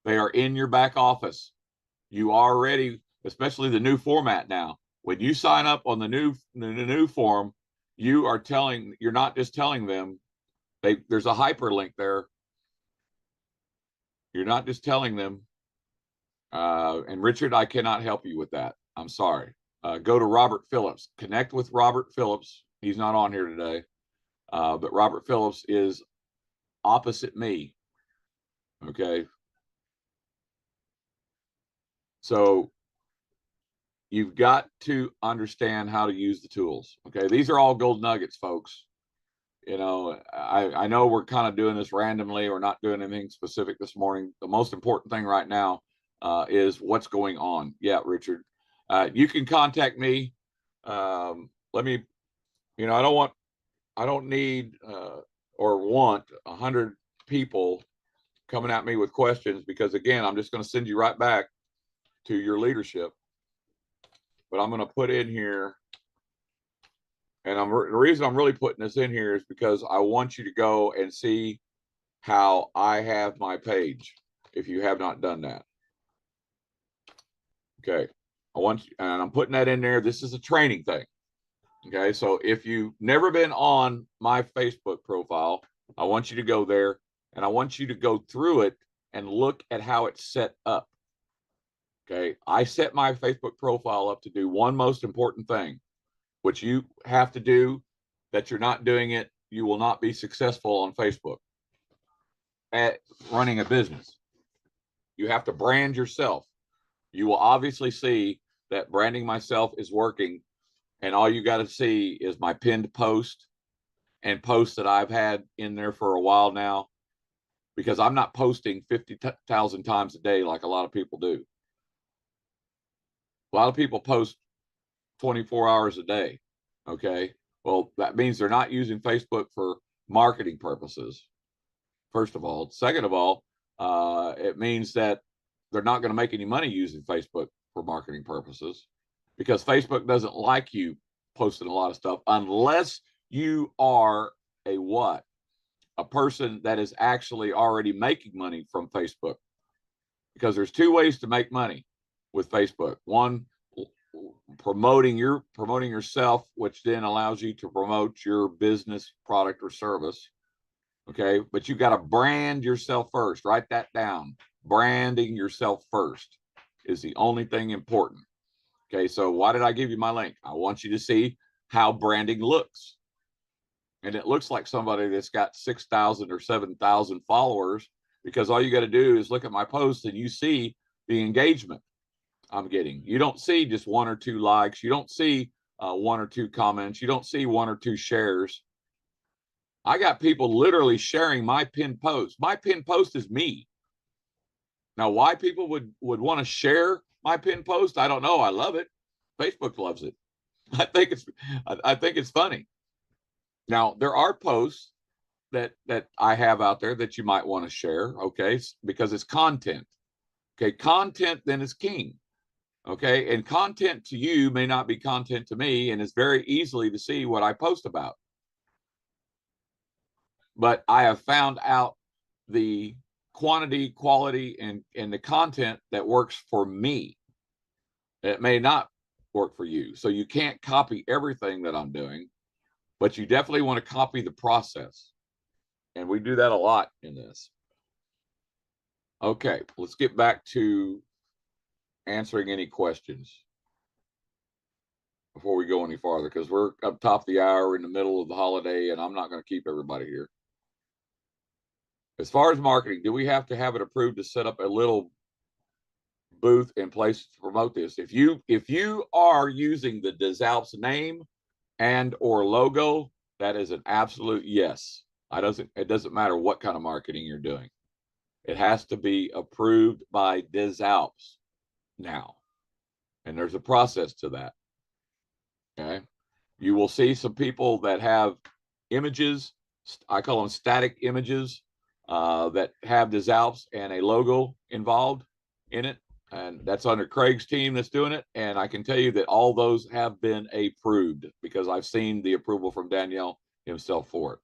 They are in your back office. You already, especially the new format now, when you sign up on the new form, you're not just telling them, there's a hyperlink there. You're not just telling them, and Richard, I cannot help you with that. I'm sorry. Go to Robert Phillips. Connect with Robert Phillips. He's not on here today, but Robert Phillips is opposite me. Okay. So you've got to understand how to use the tools. Okay. These are all gold nuggets, folks. You know, I know we're kind of doing this randomly. We're not doing anything specific this morning. The most important thing right now is what's going on. Yeah, Richard, you can contact me. Let me, I don't need or want 100 people coming at me with questions, because again, I'm just going to send you right back to your leadership. But I'm going to put in here, and the reason I'm really putting this in here is because I want you to go and see how I have my page, if you have not done that. Okay, I want you, and I'm putting that in there. This is a training thing. Okay, so if you've never been on my Facebook profile, I want you to go there, and I want you to go through it and look at how it's set up. Okay, I set my Facebook profile up to do one most important thing, which you have to do. That you're not doing it, you will not be successful on Facebook at running a business. You have to brand yourself. You will obviously see that branding myself is working, and all you got to see is my pinned post and posts that I've had in there for a while now, because I'm not posting 50,000 times a day like a lot of people do. A lot of people post 24 hours a day. Okay, well, that means they're not using Facebook for marketing purposes, first of all. Second of all, it means that they're not going to make any money using Facebook for marketing purposes, because Facebook doesn't like you posting a lot of stuff unless you are a person that is actually already making money from Facebook. Because there's two ways to make money with Facebook. One, promoting yourself, which then allows you to promote your business, product, or service. Okay, but you got to brand yourself first. Write that down. Branding yourself first is the only thing important. Okay, so why did I give you my link? I want you to see how branding looks. And it looks like somebody that's got 6,000 or 7,000 followers, because all you got to do is look at my post and you see the engagement I'm getting. You don't see just one or two likes. You don't see one or two comments. You don't see one or two shares. I got people literally sharing my pinned post. My pinned post is me. Now, why people would want to share my pinned post, I don't know. I love it. Facebook loves it. I think it's funny. Now, there are posts that I have out there that you might want to share, okay, because it's content. Okay, content then is king. Okay, and content to you may not be content to me, and it's very easily to see what I post about. But I have found out the quantity, quality, and the content that works for me. It may not work for you. So you can't copy everything that I'm doing, but you definitely want to copy the process. And we do that a lot in this. Okay, let's get back to answering any questions before we go any farther, because we're up top of the hour in the middle of the holiday, and I'm not going to keep everybody here. As far as marketing, do we have to have it approved to set up a little booth in place to promote this? If you are using the Des Alpes name and or logo, that is an absolute yes. It doesn't matter what kind of marketing you're doing. It has to be approved by Des Alpes now. And there's a process to that. Okay. You will see some people that have images, I call them static images, that have Des Alpes and a logo involved in it. And that's under Craig's team that's doing it. And I can tell you that all those have been approved, because I've seen the approval from Danielle himself for it.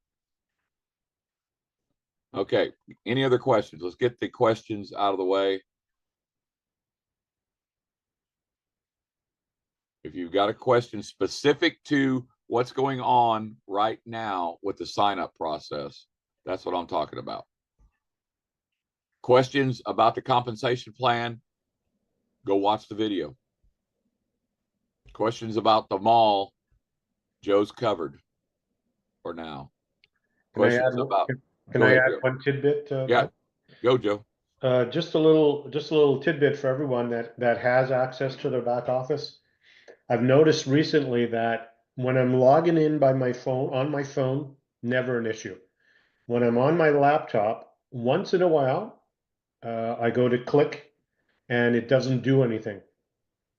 Okay, any other questions? Let's get the questions out of the way. If you've got a question specific to what's going on right now with the sign-up process, that's what I'm talking about. Questions about the compensation plan, go watch the video. Questions about the mall, Joe's covered for now. Questions about... Can I add one tidbit? Yeah, go, Joe. Just a little tidbit for everyone that has access to their back office. I've noticed recently that when I'm logging in by my phone, on my phone, never an issue. When I'm on my laptop, once in a while, I go to click and it doesn't do anything.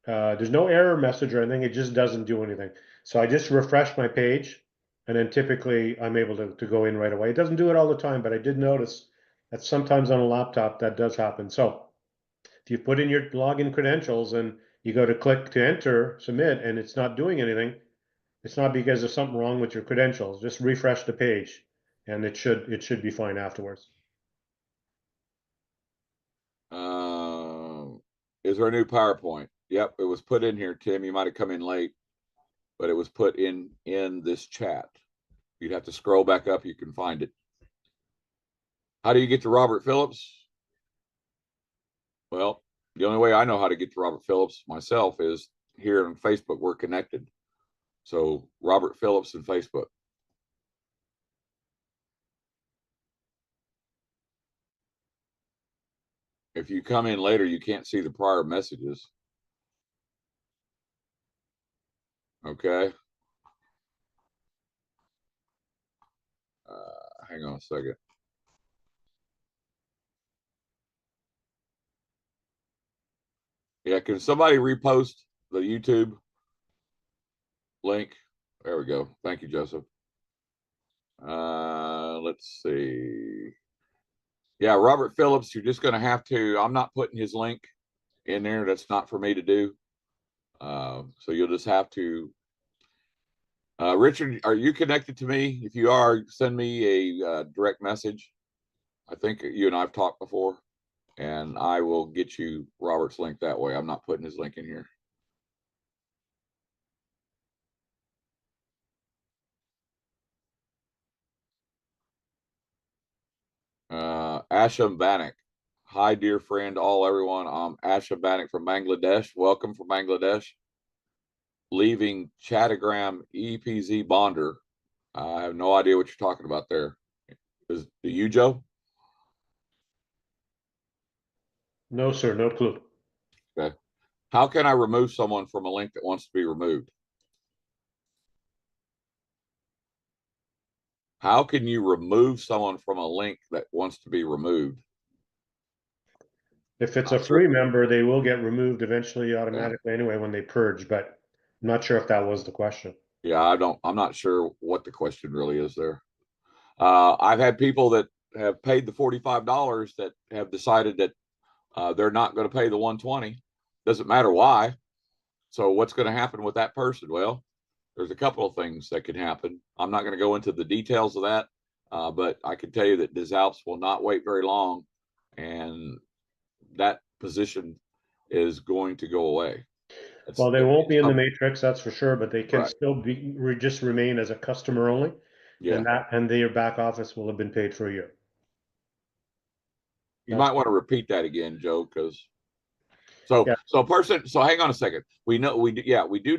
There's no error message or anything. It just doesn't do anything. So I just refresh my page, and then typically I'm able to go in right away. It doesn't do it all the time, but I did notice That's sometimes on a laptop that does happen. So if you put in your login credentials and you go to click to enter, submit, and it's not doing anything, it's not because there's something wrong with your credentials. Just refresh the page and it should be fine afterwards. Is there a new PowerPoint? Yep, it was put in here, Tim. You might have come in late, but it was put in this chat. You'd have to scroll back up. You can find it. How do you get to Robert Phillips? Well, the only way I know how to get to Robert Phillips myself is here on Facebook. We're connected. So Robert Phillips and Facebook. If you come in later, you can't see the prior messages. Okay. Hang on a second. Yeah, can somebody repost the YouTube link? There we go. Thank you, Joseph. Let's see. Yeah, Robert Phillips, you're just going to have to, I'm not putting his link in there. That's not for me to do. So you'll just have to, Richard, are you connected to me? If you are, send me a direct message. I think you and I have talked before, and I will get you Robert's link that way. I'm not putting his link in here. Asham Banik. Hi, dear friend, everyone. I'm Asham Banik from Bangladesh. Welcome from Bangladesh. Leaving Chattagram EPZ Bonder. I have no idea what you're talking about there. Do you, Joe? No, sir, no clue. Okay. How can I remove someone from a link that wants to be removed? How can you remove someone from a link that wants to be removed? If it's a free member, they will get removed eventually automatically anyway when they purge, but I'm not sure if that was the question. Yeah, I'm not sure what the question really is there. I've had people that have paid the $45 that have decided that they're not going to pay the $120. Doesn't matter why. So what's going to happen with that person? Well, there's a couple of things that can happen. I'm not going to go into the details of that, but I can tell you that DesAlps will not wait very long, and that position is going to go away. Well, they won't be in the matrix, that's for sure, but they can still be just remain as a customer only. Yeah. And their back office will have been paid for a year. You might want to repeat that again, Joe, because so hang on a second. We do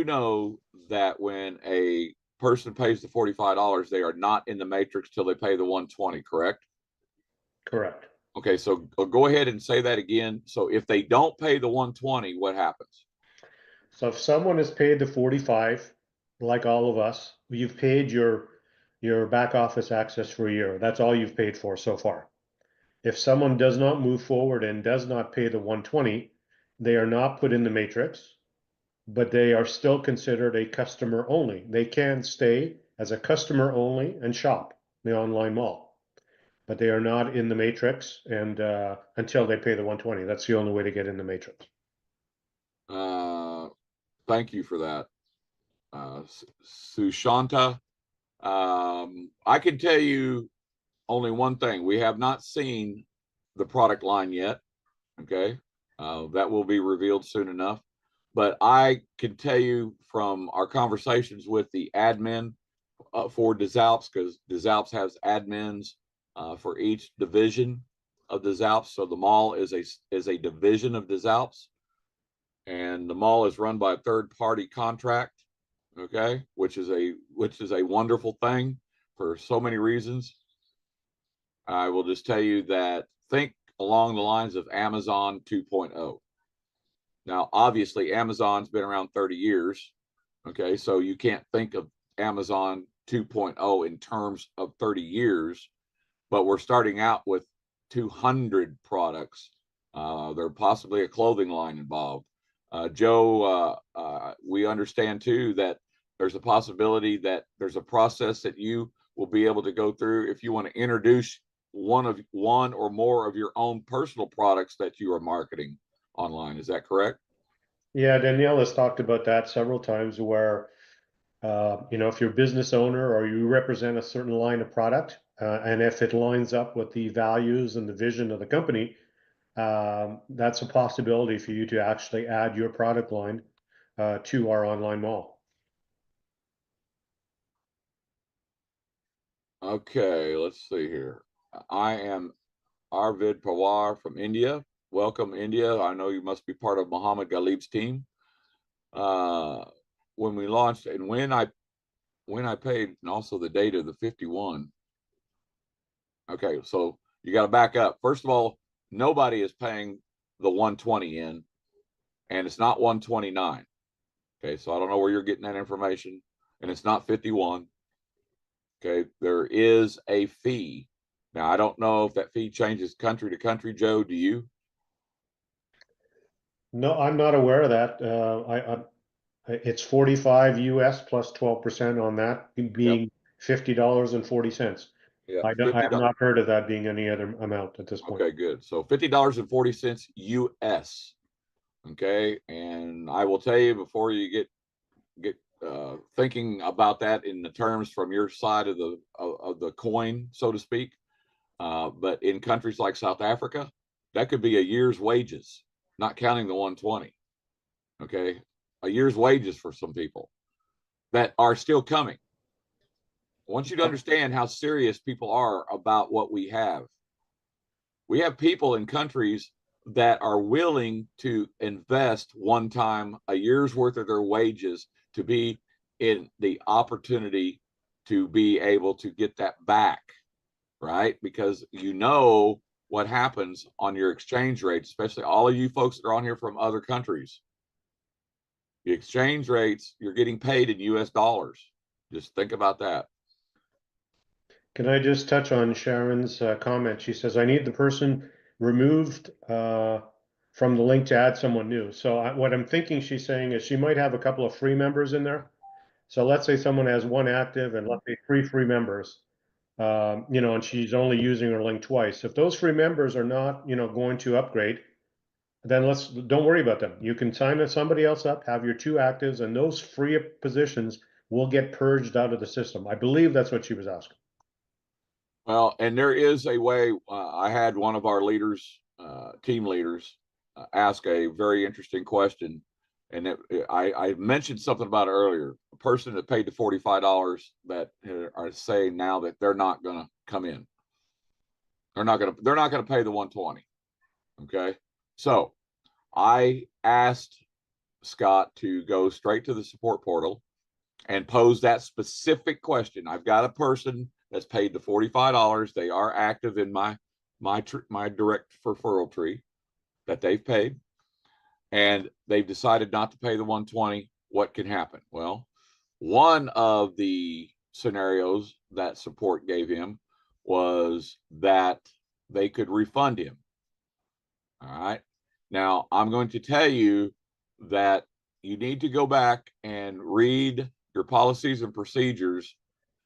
know that when a person pays the $45, they are not in the matrix till they pay the $120, correct? Correct. Okay, so go ahead and say that again. So if they don't pay the $120, what happens? So if someone has paid the 45, like all of us, you've paid your back office access for a year. That's all you've paid for so far. If someone does not move forward and does not pay the 120, they are not put in the matrix, but they are still considered a customer only. They can stay as a customer only and shop the online mall, but they are not in the matrix and until they pay the 120. That's the only way to get in the matrix. Thank you for that, Sushanta. I can tell you only one thing. We have not seen the product line yet. Okay. That will be revealed soon enough. But I can tell you from our conversations with the admin for DesAlps, because DesAlps has admins for each division of DesAlps. So the mall is a division of DesAlps, and the mall is run by a third-party contract. Okay, which is a wonderful thing for so many reasons. I will just tell you that think along the lines of Amazon 2.0. Now, obviously, Amazon's been around 30 years. Okay, so you can't think of Amazon 2.0 in terms of 30 years, but we're starting out with 200 products. There's possibly a clothing line involved. Joe, we understand too that there's a possibility that there's a process that you will be able to go through if you want to introduce one or more of your own personal products that you are marketing online. Is that correct? Yeah, Danielle has talked about that several times where, if you're a business owner or you represent a certain line of product, and if it lines up with the values and the vision of the company, that's a possibility for you to actually add your product line to our online mall. Okay, let's see here. I am Arvid Pawar from India. Welcome, India. I know you must be part of Muhammad Ghalib's team. When we launched and when I paid, and also the date of the 51. Okay, so you got to back up. First of all, nobody is paying the 120 in, and it's not 129. Okay, so I don't know where you're getting that information, and it's not 51. Okay, there is a fee. Now, I don't know if that fee changes country to country. Joe, do you? No, I'm not aware of that. It's 45 US plus 12% on that Yep. being $50.40. Yeah, I have $50. not heard of that being any other amount at this point. Okay, good. So $50.40 US. Okay, and I will tell you before you get thinking about that in the terms from your side of the coin, so to speak. But in countries like South Africa, that could be a year's wages, not counting the 120. Okay, a year's wages for some people that are still coming. I want you to understand how serious people are about what we have. We have people in countries that are willing to invest one time a year's worth of their wages to be in the opportunity to be able to get that back, right? Because you know what happens on your exchange rates, especially all of you folks that are on here from other countries. The exchange rates, you're getting paid in US dollars. Just think about that. Can I just touch on Sharon's comment? She says, I need the person removed from the link to add someone new. So what I'm thinking she's saying is she might have a couple of free members in there. So let's say someone has one active and let's say three free members, and she's only using her link twice. If those free members are not, going to upgrade, then don't worry about them. You can sign somebody else up, have your two actives, and those free positions will get purged out of the system. I believe that's what she was asking. Well, and there is a way. I had one of our leaders, team leaders, ask a very interesting question, and I mentioned something about it earlier. A person that paid the $45 that are saying now that they're not going to come in. They're not going to pay the 120. Okay, so I asked Scott to go straight to the support portal and pose that specific question. I've got a person that's paid the $45. They are active in my direct referral tree that they've paid, and they've decided not to pay the 120. What can happen? Well, one of the scenarios that support gave him was that they could refund him. All right. Now, I'm going to tell you that you need to go back and read your policies and procedures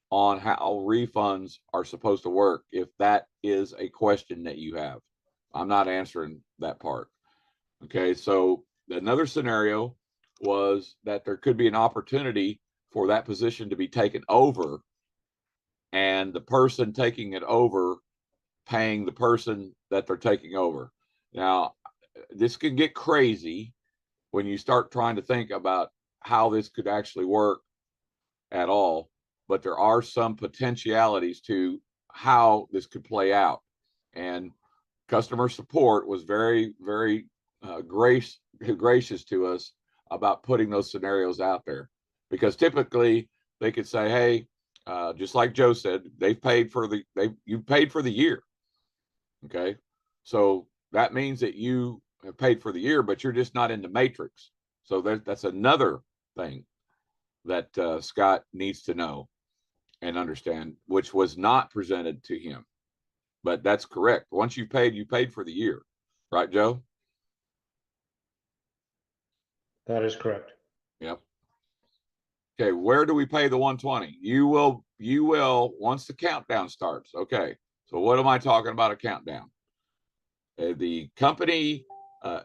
on how refunds are supposed to work if that is a question that you have. I'm not answering that part. Okay, so another scenario was that there could be an opportunity for that position to be taken over, and the person taking it over paying the person that they're taking over. Now, this can get crazy when you start trying to think about how this could actually work at all, but there are some potentialities to how this could play out. And customer support was very, very gracious to us about putting those scenarios out there, because typically they could say, hey, just like Joe said, you paid for the year. Okay, so that means that you have paid for the year, but you're just not in the matrix. So that's another thing that Scott needs to know and understand, which was not presented to him. But that's correct. Once you paid for the year, right, Joe? That is correct. Yep. Okay, where do we pay the 120? You will once the countdown starts. Okay, so what am I talking about? A countdown. The company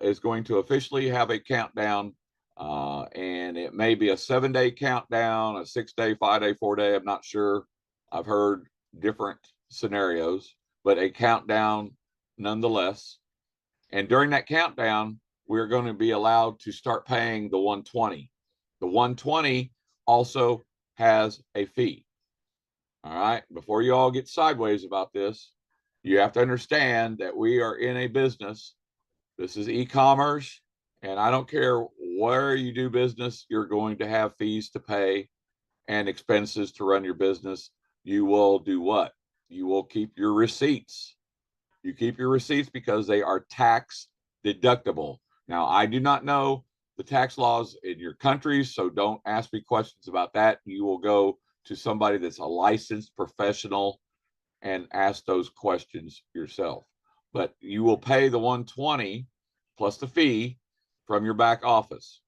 is going to officially have a countdown, and it may be a 7-day countdown, a 6-day, 5-day, 4-day. I'm not sure. I've heard different scenarios, but a countdown nonetheless. And during that countdown, we're going to be allowed to start paying the 120. The 120 also has a fee. All right. Before you all get sideways about this, you have to understand that we are in a business. This is e-commerce, and I don't care where you do business, you're going to have fees to pay and expenses to run your business. You will do what? You will keep your receipts. You keep your receipts because they are tax deductible. Now, I do not know the tax laws in your country, so don't ask me questions about that. You will go to somebody that's a licensed professional and ask those questions yourself. But you will pay the 120 plus the fee from your back office.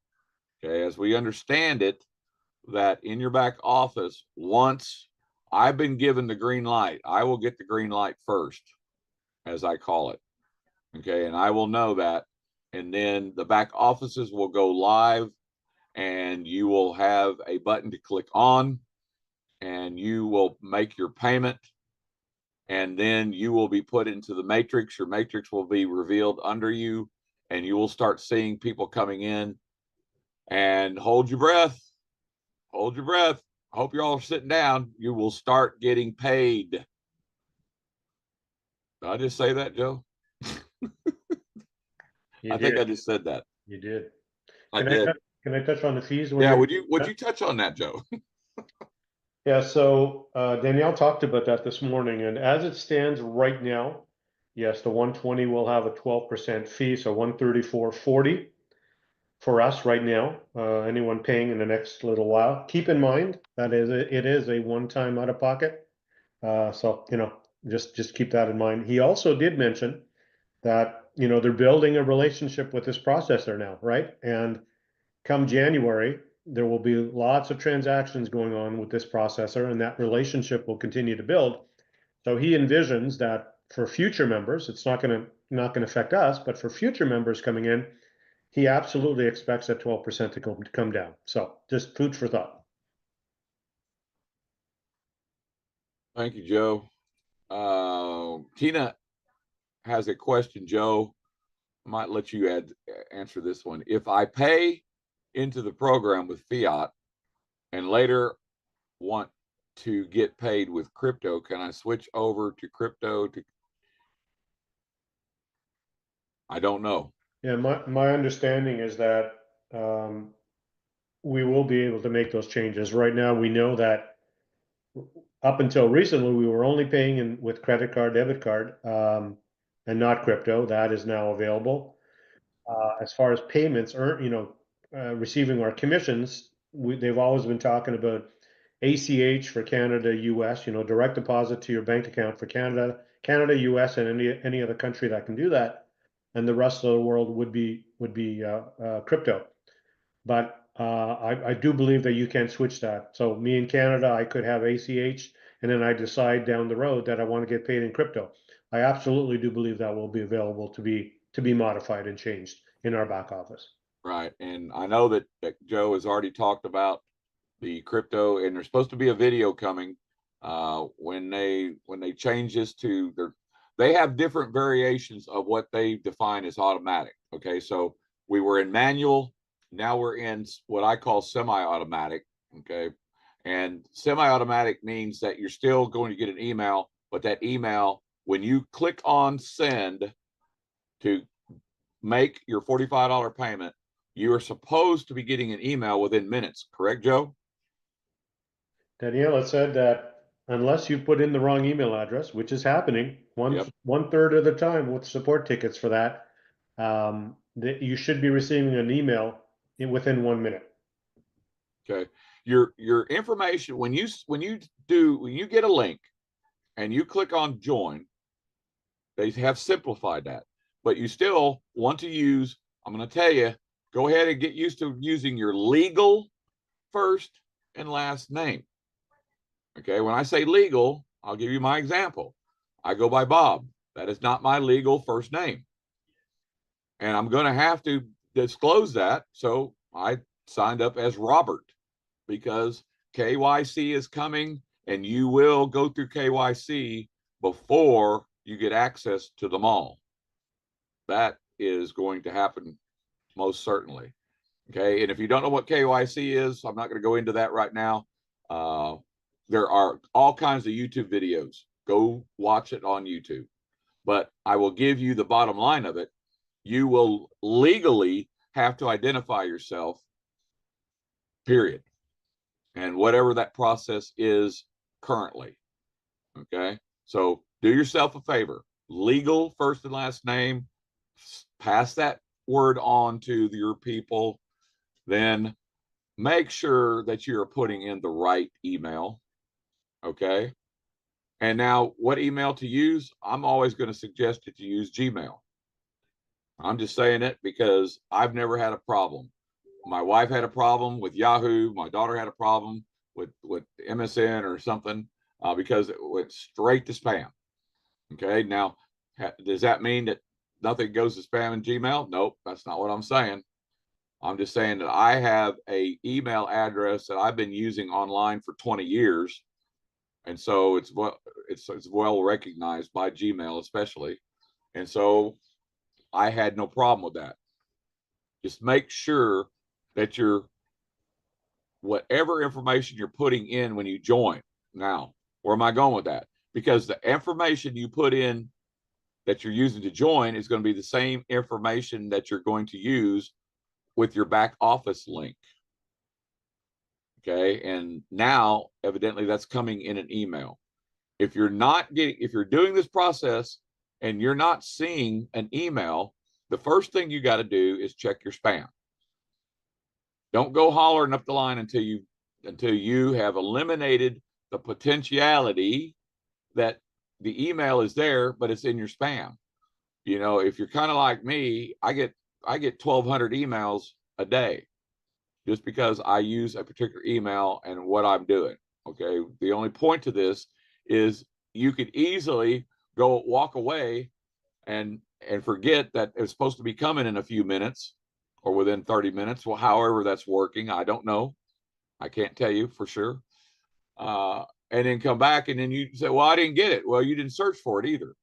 Okay, as we understand it, that in your back office, once I've been given the green light, I will get the green light first, as I call it. Okay, and I will know that. And then the back offices will go live, and you will have a button to click on, and you will make your payment, and then you will be put into the matrix. Your matrix will be revealed under you, and you will start seeing people coming in. And hold your breath. Hold your breath. I hope you're all sitting down. You will start getting paid. Did I just say that, Joe? I think I just said that. You did. I did. Can I touch on the fees? Yeah, would you touch on that, Joe? Yeah, so Danielle talked about that this morning, and as it stands right now, yes, the 120 will have a 12% fee, so 134.40 for us right now. Anyone paying in the next little while. Keep in mind that it is a one-time out of pocket. So just keep that in mind. He also did mention that they're building a relationship with this processor now, right? And come January, there will be lots of transactions going on with this processor, and that relationship will continue to build. So he envisions that for future members, it's not going to affect us, but for future members coming in, he absolutely expects that 12% to come down. So just food for thought. Thank you, Joe. Tina has a question, Joe. I might let you answer this one. If I pay into the program with fiat and later want to get paid with crypto, can I switch over to crypto? I don't know. Yeah, my understanding is that we will be able to make those changes. Right now, we know that up until recently, we were only paying with credit card, debit card, and not crypto. That is now available. As far as payments, receiving our commissions, they've always been talking about ACH for Canada, US, direct deposit to your bank account for Canada, US, and any other country that can do that, and the rest of the world would be crypto. But I do believe that you can switch that. So me in Canada, I could have ACH, and then I decide down the road that I want to get paid in crypto. I absolutely do believe that will be available to be modified and changed in our back office. Right. And I know that Joe has already talked about the crypto, and there's supposed to be a video coming when they change this to they have different variations of what they define as automatic. Okay, so we were in manual, now we're in what I call semi-automatic. Okay, and semi-automatic means that you're still going to get an email, but that email, when you click on send to make your $45 payment, you are supposed to be getting an email within minutes. Correct, Joe? Danielle had said that unless you put in the wrong email address, which is happening one third of the time with support tickets for that, that you should be receiving an email within 1 minute. Okay. Your information, when you get a link and you click on join, they have simplified that, but you still want to use, I'm going to tell you, go ahead and get used to using your legal first and last name. Okay, when I say legal, I'll give you my example. I go by Bob. That is not my legal first name. And I'm going to have to disclose that. So I signed up as Robert because KYC is coming and you will go through KYC before you get access to the mall. That is going to happen most certainly. Okay, and if you don't know what KYC is, I'm not going to go into that right now. There are all kinds of YouTube videos. Go watch it on YouTube. But I will give you the bottom line of it. You will legally have to identify yourself, period. And whatever that process is currently. Okay, so do yourself a favor. Legal first and last name. Pass that word on to your people. Then make sure that you're putting in the right email. Okay. And now what email to use? I'm always going to suggest that you use Gmail. I'm just saying it because I've never had a problem. My wife had a problem with Yahoo. My daughter had a problem with MSN or something because it went straight to spam. Okay. Now, does that mean that nothing goes to spam in Gmail? Nope. That's not what I'm saying. I'm just saying that I have a email address that I've been using online for 20 years. And so it's well recognized by Gmail, especially. And so I had no problem with that. Just make sure that whatever information you're putting in when you join. Now, where am I going with that? Because the information you put in that you're using to join is going to be the same information that you're going to use with your back office link. Okay. And now evidently that's coming in an email. If you're doing this process and you're not seeing an email, the first thing you got to do is check your spam. Don't go hollering up the line until you have eliminated the potentiality that the email is there, but it's in your spam. You know, if you're kind of like me, I get 1,200 emails a day just because I use a particular email and what I'm doing. Okay. The only point to this is you could easily go walk away and forget that it's supposed to be coming in a few minutes or within 30 minutes. Well, however that's working, I don't know. I can't tell you for sure. And then come back and then you say, well, I didn't get it. Well, you didn't search for it either.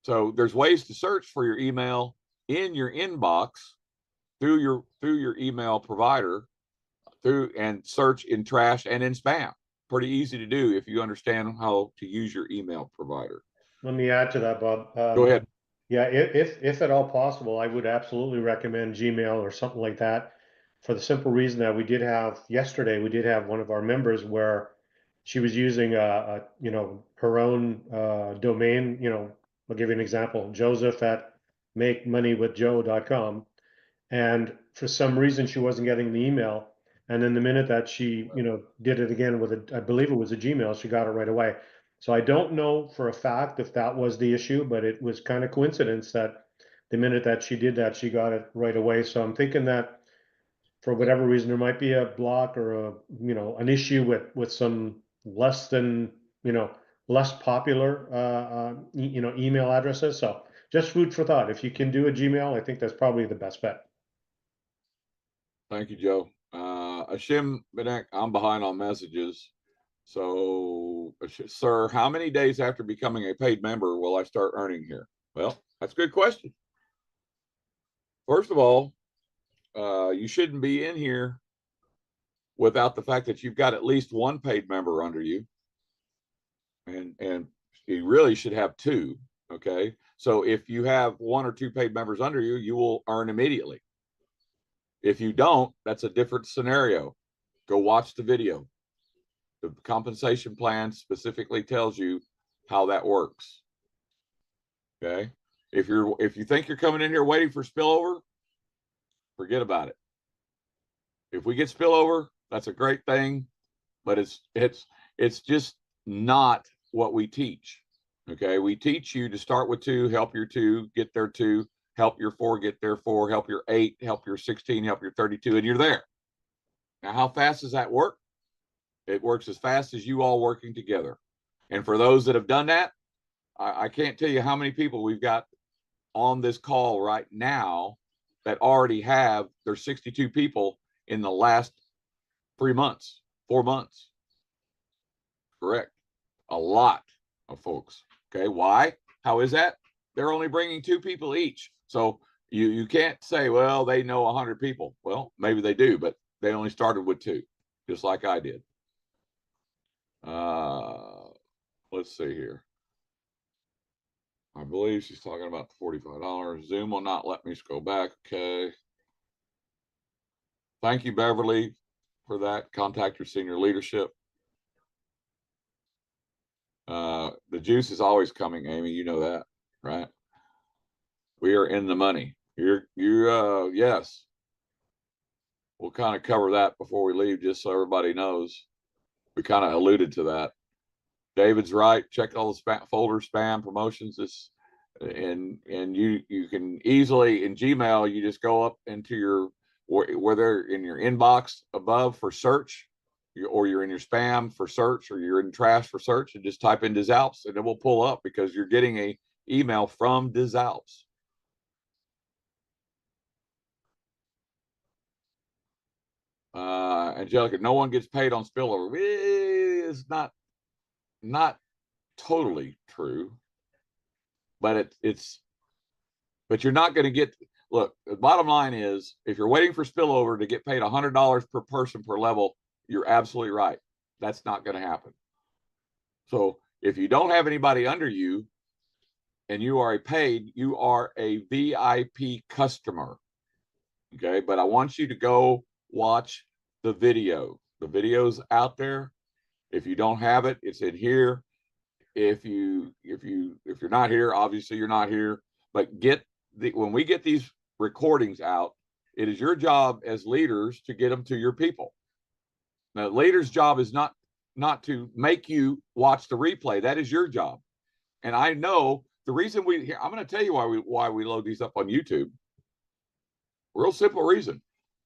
So there's ways to search for your email in your inbox through your email provider and search in trash and in spam. Pretty easy to do if you understand how to use your email provider. Let me add to that, Bob. Go ahead. Yeah, if at all possible, I would absolutely recommend Gmail or something like that, for the simple reason that yesterday we did have one of our members where she was using her own domain. I'll give you an example, Joseph at makemoneywithjoe.com, and for some reason she wasn't getting the email. And then the minute that she did it again with I believe it was a Gmail, she got it right away. So I don't know for a fact if that was the issue, but it was kind of coincidence that the minute that she did that, she got it right away. So I'm thinking that for whatever reason, there might be a block or an issue with some less than, less popular, email addresses. So just food for thought. If you can do a Gmail, I think that's probably the best bet. Thank you, Joe. Ashim Benek, I'm behind on messages. So, sir, how many days after becoming a paid member will I start earning here? Well, that's a good question. First of all, you shouldn't be in here without the fact that you've got at least one paid member under you. And you really should have two. Okay. So if you have one or two paid members under you, you will earn immediately. If you don't, that's a different scenario. Go watch the video. The compensation plan specifically tells you how that works. Okay. If you think you're coming in here waiting for spillover, forget about it. If we get spillover, that's a great thing, but it's just not what we teach. Okay. We teach you to start with 2, help your 2, get their 2, help your 4, get their 4, help your 8, help your 16, help your 32, and you're there. Now, how fast does that work? It works as fast as you all working together. And for those that have done that, I can't tell you how many people we've got on this call right now that already have their 62 people in the last 3 months, 4 months. Correct. A lot of folks. Okay. Why? How is that? They're only bringing 2 people each. So you can't say, well, they know 100 people. Well, maybe they do, but they only started with 2, just like I did. Let's see here. I believe she's talking about the $45. Zoom will not let me scroll back. Okay. Thank you, Beverly, for that. Contact your senior leadership. The juice is always coming, Amy. You know that, right? We are in the money. Yes. We'll kind of cover that before we leave, just so everybody knows. We kind of alluded to that. David's right. Check all the spam folders, spam promotions. And you can easily in Gmail, you just go up into your, whether in your inbox above for search, or you're in your spam for search, or you're in trash for search, and just type in Des Alpes, and it will pull up because you're getting a email from Des Alpes. Angelica, no one gets paid on spillover. It's not totally true, but but you're not going to get. Look, the bottom line is, if you're waiting for spillover to get paid $100 per person per level, you're absolutely right. That's not going to happen. So if you don't have anybody under you and you are a VIP customer. Okay. But I want you to go watch the video. The video's out there. If you don't have it, it's in here. If you're not here, obviously you're not here, but when we get these recordings out, it is your job as leaders to get them to your people. Now, the leader's job is not to make you watch the replay. That is your job. And I know the reason I'm going to tell you why we load these up on YouTube. Real simple reason,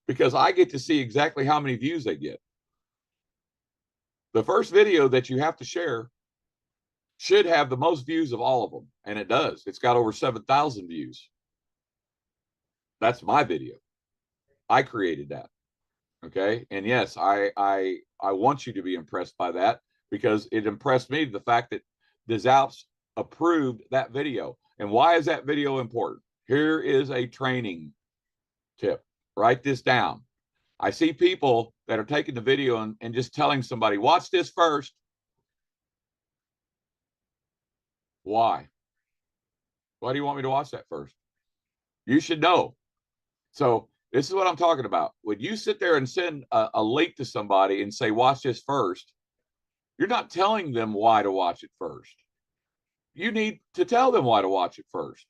because I get to see exactly how many views they get. The first video that you have to share should have the most views of all of them, and it does. It's got over 7,000 views. That's my video. I created that. Okay. And yes, I want you to be impressed by that, because it impressed me, the fact that Des Alpes approved that video. And why is that video important? Here is a training tip. Write this down. I see people that are taking the video and just telling somebody, watch this first. Why? Why do you want me to watch that first? You should know. So this is what I'm talking about. When you sit there and send a link to somebody and say, watch this first, you're not telling them why to watch it first. You need to tell them why to watch it first.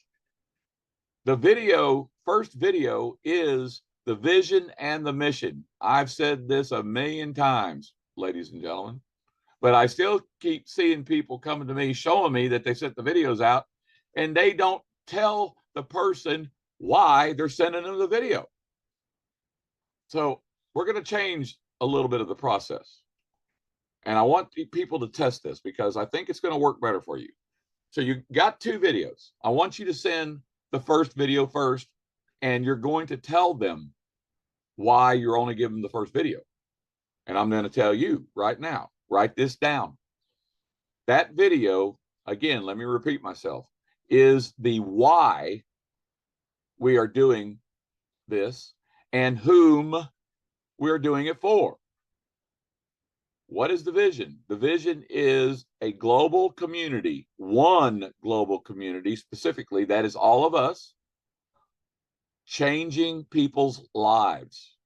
The first video is the vision and the mission. I've said this a million times, ladies and gentlemen, but I still keep seeing people coming to me, showing me that they sent the videos out, and they don't tell the person why they're sending them the video. So we're going to change a little bit of the process. And I want people to test this, because I think it's going to work better for you. So you got 2 videos. I want you to send the first video first, and you're going to tell them why you're only giving them the first video. And I'm going to tell you right now, write this down. That video, again, let me repeat myself, is the why we are doing this and whom we're doing it for. What is the vision? The vision is a global community, one global community specifically, that is all of us, changing people's lives.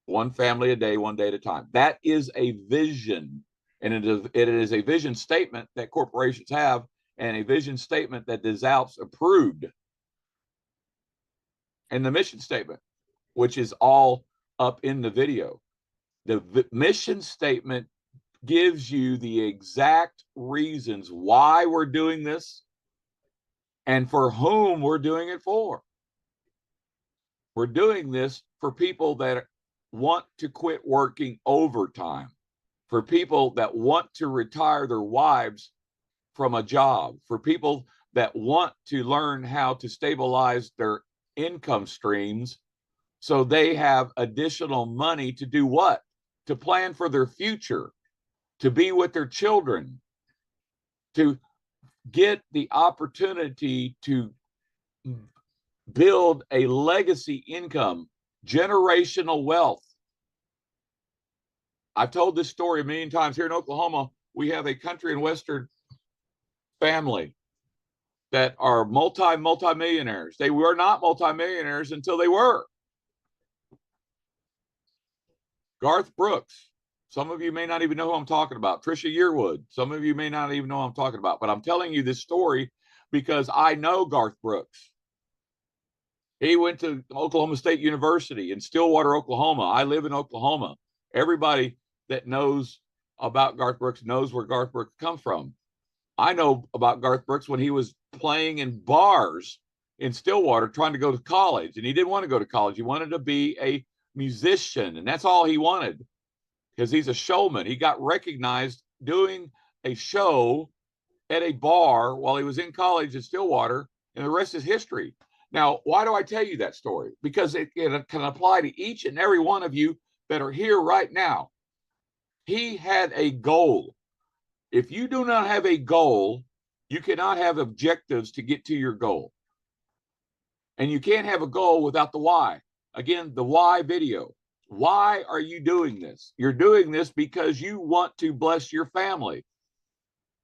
One family a day, one day at a time. That is a vision. And it is a vision statement that corporations have, and a vision statement that Des Alpes approved. And the mission statement, which is all up in the video. The mission statement gives you the exact reasons why we're doing this and for whom we're doing it for. We're doing this for people that want to quit working overtime for people that want to retire their wives from a job, for people that want to learn how to stabilize their income streams so they have additional money to do what? To plan for their future, to be with their children, to get the opportunity to build a legacy income, generational wealth. I've told this story a million times. Here in Oklahoma, we have a country and western family that are multi-millionaires. They were not multi-millionaires until they were. Garth Brooks. Some of you may not even know who I'm talking about. Trisha Yearwood. Some of you may not even know who I'm talking about. But I'm telling you this story because I know Garth Brooks. He went to Oklahoma State University in Stillwater, Oklahoma. I live in Oklahoma. Everybody that knows about Garth Brooks knows where Garth Brooks comes from. I know about Garth Brooks when he was playing in bars in Stillwater trying to go to college. And he didn't want to go to college. He wanted to be a musician. And that's all he wanted because he's a showman. He got recognized doing a show at a bar while he was in college in Stillwater. And the rest is history. Now, why do I tell you that story? Because it can apply to each and every one of you that are here right now. He had a goal. If you do not have a goal, you cannot have objectives to get to your goal. And you can't have a goal without the why. Again, the why video. Why are you doing this? You're doing this because you want to bless your family.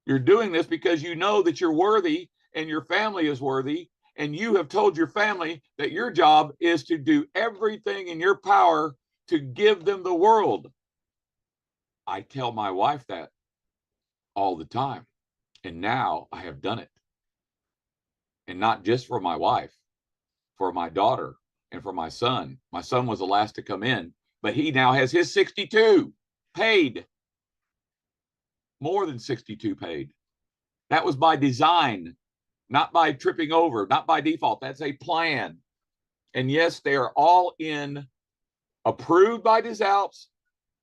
You're doing this because you know that you're worthy and your family is worthy. And you have told your family that your job is to do everything in your power to give them the world. I tell my wife that all the time. And now I have done it. And not just for my wife, for my daughter and for my son. My son was the last to come in, but he now has his 62 paid. More than 62 paid. That was by design, not by tripping over, not by default. That's a plan. And yes, they are all in, approved by des Alpes,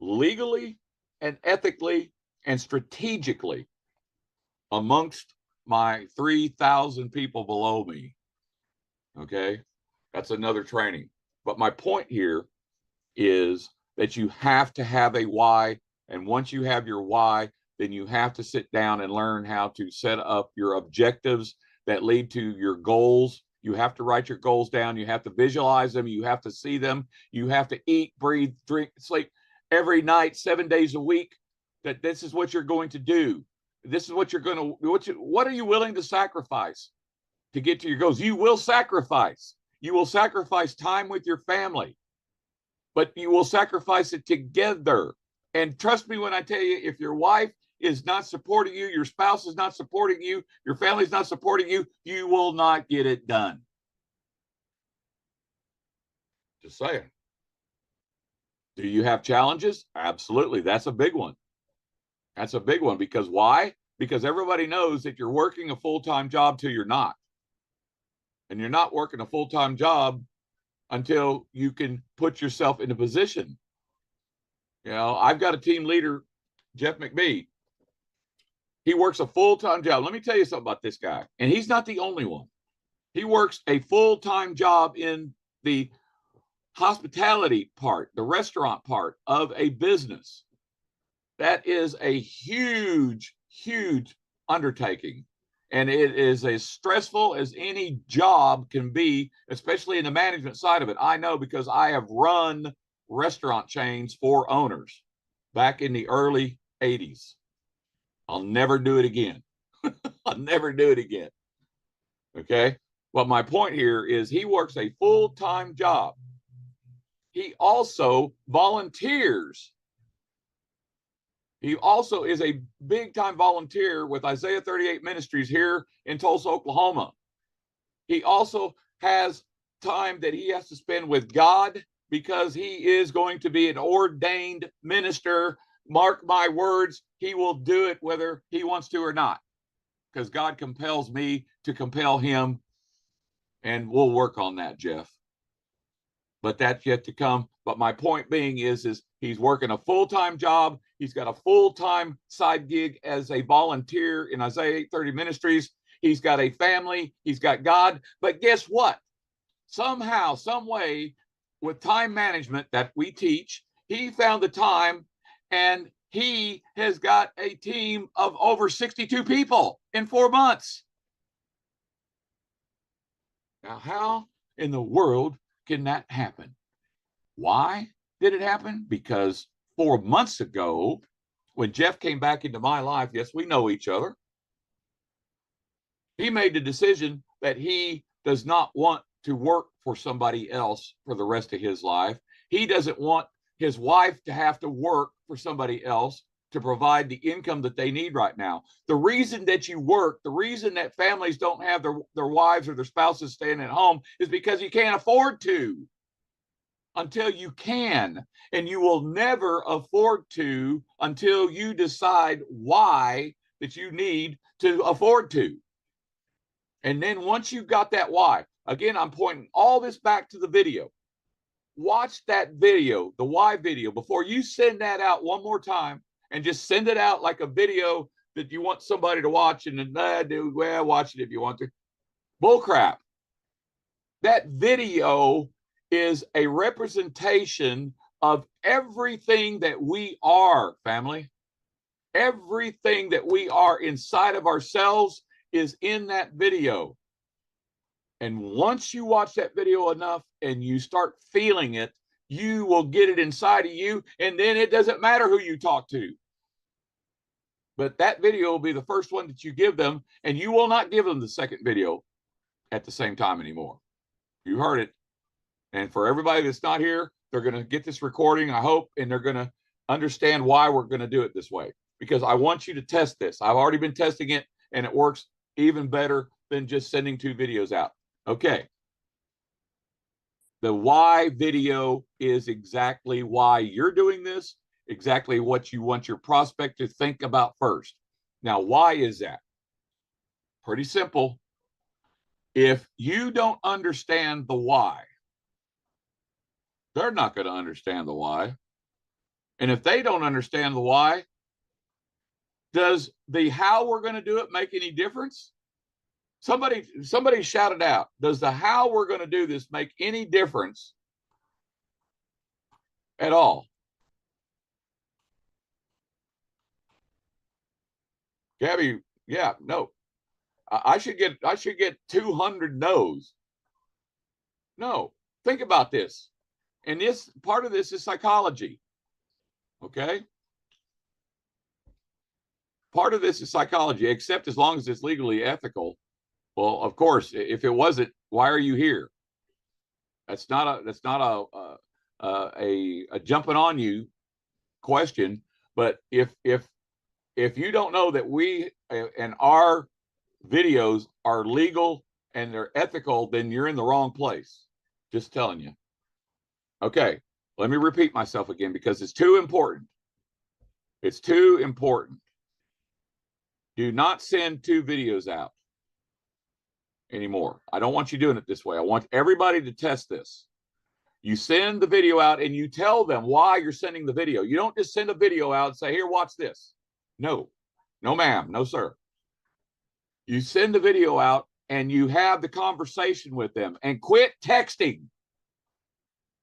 legally and ethically and strategically amongst my 3,000 people below me. Okay, that's another training. But my point here is that you have to have a why. And once you have your why, then you have to sit down and learn how to set up your objectives that lead to your goals. You have to write your goals down. You have to visualize them. You have to see them. You have to eat, breathe, drink, sleep every night, 7 days a week, that this is what you're going to do. This is what you're going to, what are you willing to sacrifice to get to your goals? You will sacrifice. You will sacrifice time with your family, but you will sacrifice it together. And trust me when I tell you, if your wife is not supporting you, your spouse is not supporting you, your family's not supporting you, you will not get it done. Just saying. Do you have challenges? Absolutely. That's a big one. That's a big one. Because why? Because everybody knows that you're working a full-time job till you're not. And you're not working a full-time job until you can put yourself in a position. You know, I've got a team leader, Jeff McBee. He works a full-time job. Let me tell you something about this guy. And he's not the only one. He works a full-time job in the hospitality part, the restaurant part of a business. That is a huge, huge undertaking. And it is as stressful as any job can be, especially in the management side of it. I know because I have run restaurant chains for owners back in the early 80s. I'll never do it again. I'll never do it again. Okay. But my point here is he works a full-time job. He also volunteers. He also is a big-time volunteer with Isaiah 38 Ministries here in Tulsa, Oklahoma. He also has time that he has to spend with God because he is going to be an ordained minister. Mark my words, he will do it whether he wants to or not, because God compels me to compel him, and we'll work on that, Jeff. But that's yet to come. But my point being is He's working a full-time job. He's got a full-time side gig as a volunteer in Isaiah 830 Ministries. He's got a family. He's got God. But guess what? Somehow, some way, with time management that we teach, he found the time, and he has got a team of over 62 people in 4 months. Now, how in the world can that happen? Why did it happen? Because 4 months ago, when Jeff came back into my life, yes, we know each other, he made the decision that he does not want to work for somebody else for the rest of his life. He doesn't want his wife to have to work for somebody else to provide the income that they need right now. The reason that you work, the reason that families don't have their wives or their spouses staying at home is because you can't afford to until you can. And you will never afford to until you decide why that you need to afford to. And then once you've got that why, again, I'm pointing all this back to the video. Watch that video, the why video, before you send that out one more time, and just send it out like a video that you want somebody to watch, and then, dude, well, watch it if you want to. Bull crap. That video is a representation of everything that we are, family. Everything that we are inside of ourselves is in that video. And once you watch that video enough and you start feeling it, you will get it inside of you, and then it doesn't matter who you talk to. But that video will be the first one that you give them, and you will not give them the second video at the same time anymore. You heard it. And for everybody that's not here, they're going to get this recording, I hope, and they're going to understand why we're going to do it this way. Because I want you to test this. I've already been testing it, and it works even better than just sending 2 videos out. Okay. The why video is exactly why you're doing this, exactly what you want your prospect to think about first. Now, why is that? Pretty simple. If you don't understand the why, they're not going to understand the why. And if they don't understand the why, does the how we're going to do it make any difference? Somebody shouted out, does the how we're going to do this make any difference at all? Gabby, yeah, no. I should get 200 no's. No. Think about this. And this part of this is psychology. Okay? Part of this is psychology, except as long as it's legally ethical. Well, of course, if it wasn't, why are you here? That's not a jumping on you question. But if you don't know that we and our videos are legal and they're ethical, then you're in the wrong place. Just telling you. Okay, let me repeat myself again because it's too important. It's too important. Do not send 2 videos out anymore. I don't want you doing it this way. I want everybody to test this. You send the video out and you tell them why you're sending the video. You don't just send a video out and say, here, watch this. No, no, ma'am. No, sir. You send the video out and you have the conversation with them, and quit texting.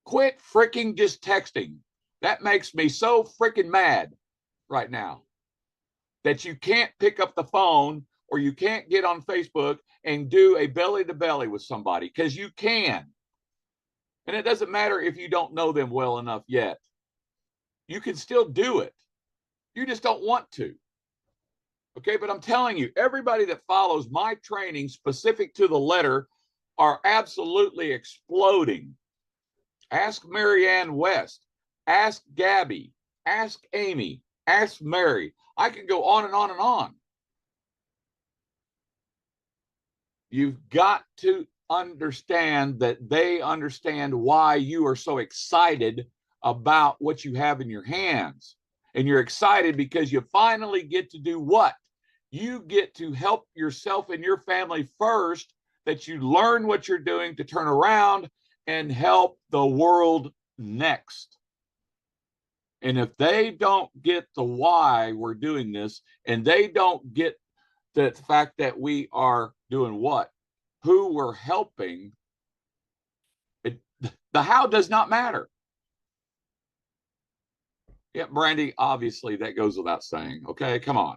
Quit freaking just texting. That makes me so freaking mad right now that you can't pick up the phone or you can't get on Facebook and do a belly to belly with somebody, because you can. And it doesn't matter if you don't know them well enough yet. You can still do it. You just don't want to. Okay, but I'm telling you, everybody that follows my training specific to the letter are absolutely exploding. Ask Marianne West. Ask Gabby. Ask Amy. Ask Mary. I can go on and on and on. You've got to understand that they understand why you are so excited about what you have in your hands. And you're excited because you finally get to do what? You get to help yourself and your family first, that you learn what you're doing to turn around and help the world next. And if they don't get the why we're doing this, and they don't get the fact that we are doing what, who we're helping, the how does not matter. Yeah, Brandy, obviously that goes without saying. Okay, come on.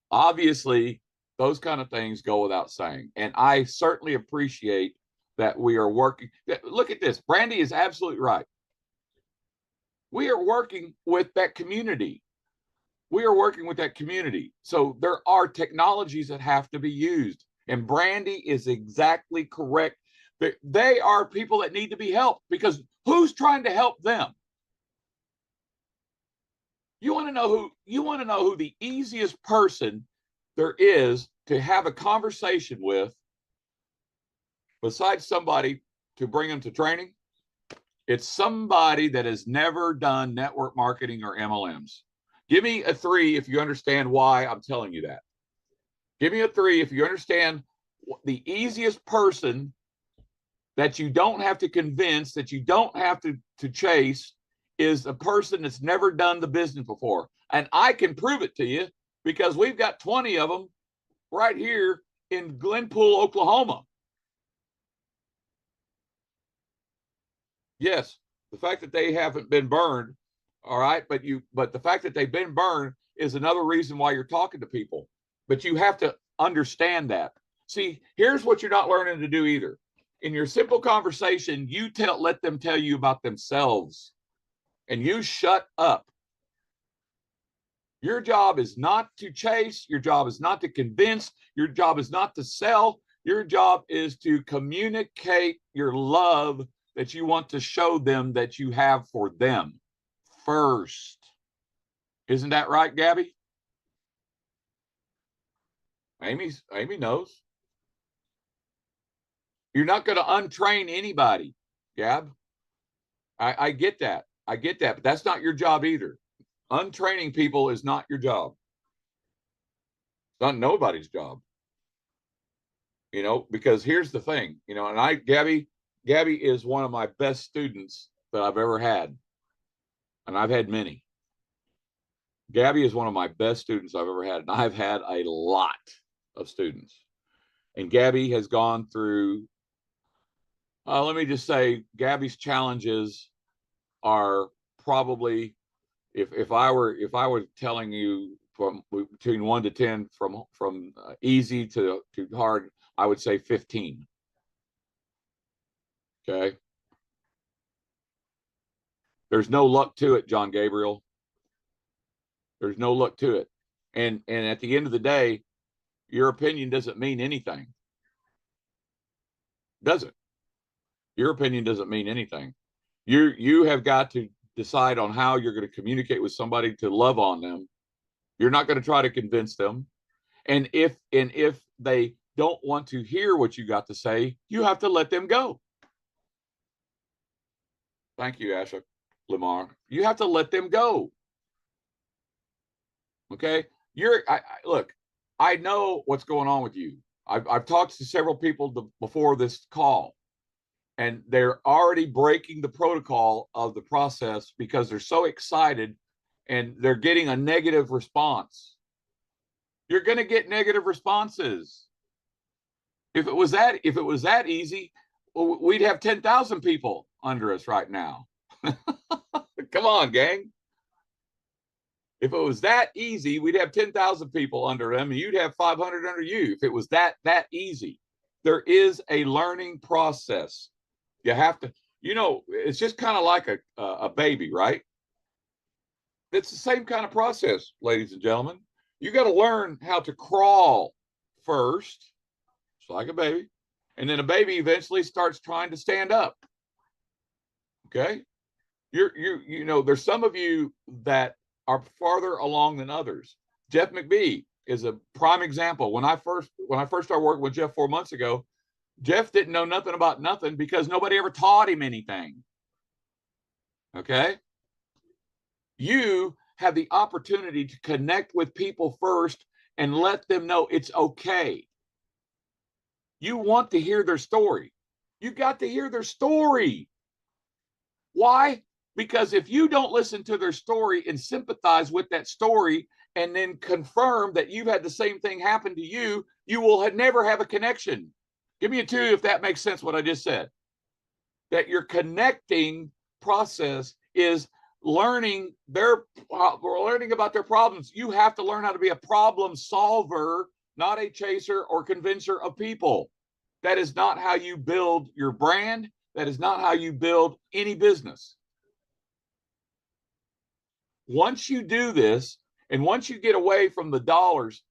Obviously, those kind of things go without saying. And I certainly appreciate that we are working. Look at this. Brandy is absolutely right. We are working with that community. We are working with that community. So there are technologies that have to be used. And Brandy is exactly correct. They are people that need to be helped, because who's trying to help them? You want to know who the easiest person there is to have a conversation with, besides somebody to bring them to training? It's somebody that has never done network marketing or MLMs. Give me a 3 if you understand why I'm telling you that. Give me a 3 if you understand the easiest person that you don't have to convince, that you don't have to chase, is a person that's never done the business before. And I can prove it to you, because we've got 20 of them right here in Glenpool, Oklahoma. Yes, the fact that they haven't been burned, all right, but the fact that they've been burned is another reason why you're talking to people. But you have to understand that. See, here's what you're not learning to do either. In your simple conversation, you let them tell you about themselves, and you shut up. Your job is not to chase. Your job is not to convince. Your job is not to sell. Your job is to communicate your love that you want to show them that you have for them first. Isn't that right, Gabby? Amy knows. You're not going to untrain anybody, Gab. I get that. I get that, but that's not your job either. Untraining people is not your job. It's not nobody's job. You know, because here's the thing, you know, and Gabby is one of my best students that I've ever had. And I've had many. Gabby is one of my best students I've ever had. And I've had a lot of students. And Gabby has gone through, let me just say, Gabby's challenges are probably, if I were telling you from between 1 to 10, from easy to hard, I would say 15. Okay. There's no luck to it, John Gabriel. There's no luck to it. And at the end of the day, your opinion doesn't mean anything. Does it? Your opinion doesn't mean anything. You have got to decide on how you're going to communicate with somebody to love on them. You're not going to try to convince them. And if they don't want to hear what you got to say, you have to let them go. Thank you, Asha Lamar. You have to let them go. Okay. Look, I know what's going on with you. I've talked to several people before this call, and they're already breaking the protocol of the process because they're so excited and they're getting a negative response. You're going to get negative responses. If it was that easy, we'd have 10,000 people under us right now. Come on, gang. If it was that easy, we'd have 10,000 people under them, and you'd have 500 under you. If it was that easy, there is a learning process. You have to, it's just kind of like a baby, right? It's the same kind of process, ladies and gentlemen. You got to learn how to crawl first. It's like a baby. And then a baby eventually starts trying to stand up. Okay? There's some of you that are farther along than others. Jeff McBee is a prime example. When I first started working with Jeff 4 months ago, Jeff didn't know nothing about nothing because nobody ever taught him anything. Okay? You have the opportunity to connect with people first and let them know it's okay. You want to hear their story. You got to hear their story. Why? Because if you don't listen to their story and sympathize with that story and then confirm that you've had the same thing happen to you, you will never have a connection. Give me a 2 if that makes sense what I just said. That your connecting process is learning about their problems. You have to learn how to be a problem solver, not a chaser or convincer of people. That is not how you build your brand. That is not how you build any business. Once you do this, and once you get away from the dollars,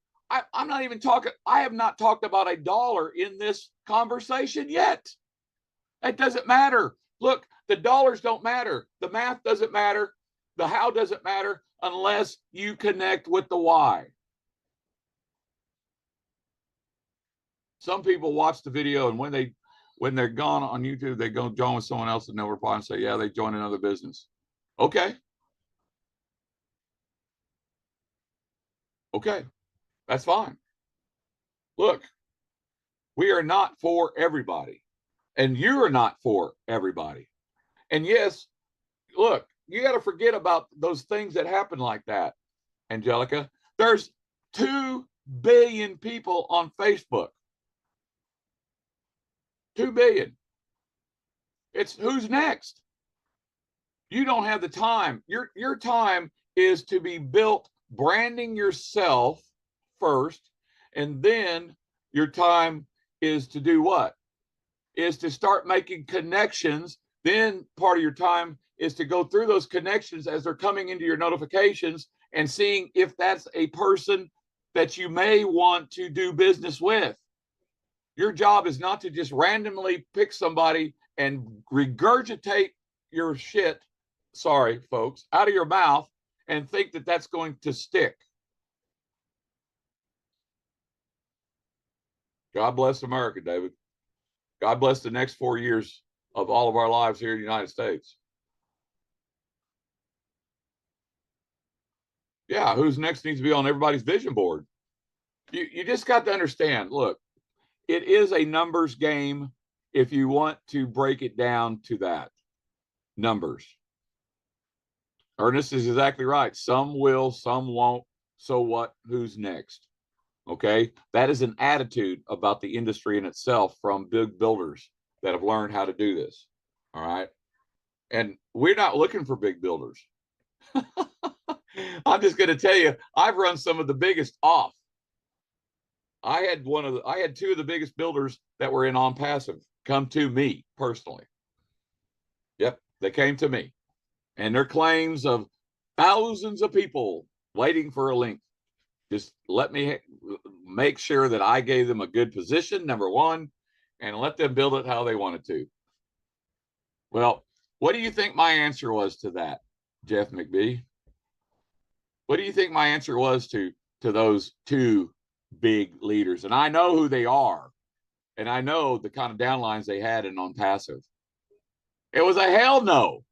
I'm not even talking, I have not talked about a dollar in this conversation yet. That doesn't matter. Look, the dollars don't matter. The math doesn't matter. The how doesn't matter unless you connect with the why. Some people watch the video, and when they're gone on YouTube, they go join with someone else and they'll reply and say, yeah, they joined another business. Okay. Okay, that's fine. Look, we are not for everybody, and you are not for everybody. And yes, look, you got to forget about those things that happen like that, Angelica. There's 2 billion people on Facebook. 2 billion. It's who's next. You don't have the time. Your time is to be built branding yourself first, and then your time is to do what? Is to start making connections. Then part of your time is to go through those connections as they're coming into your notifications and seeing if that's a person that you may want to do business with. Your job is not to just randomly pick somebody and regurgitate your shit, sorry folks, out of your mouth and think that that's going to stick. God bless America, David. God bless the next 4 years of all of our lives here in the United States. Yeah, who's next needs to be on everybody's vision board. You just got to understand, look, it is a numbers game if you want to break it down to that. Numbers. Ernest is exactly right. Some will, some won't. So what? Who's next? Okay. That is an attitude about the industry in itself from big builders that have learned how to do this. All right. And we're not looking for big builders. I'm just going to tell you, I've run some of the biggest off. I had 2 of the biggest builders that were in on passive come to me personally. Yep. They came to me. And their claims of thousands of people waiting for a link. Just let me make sure that I gave them a good position, number one, and let them build it how they wanted to. Well, what do you think my answer was to that, Jeff McBee? What do you think my answer was to those 2 big leaders? And I know who they are, and I know the kind of downlines they had in on passive. It was a hell no.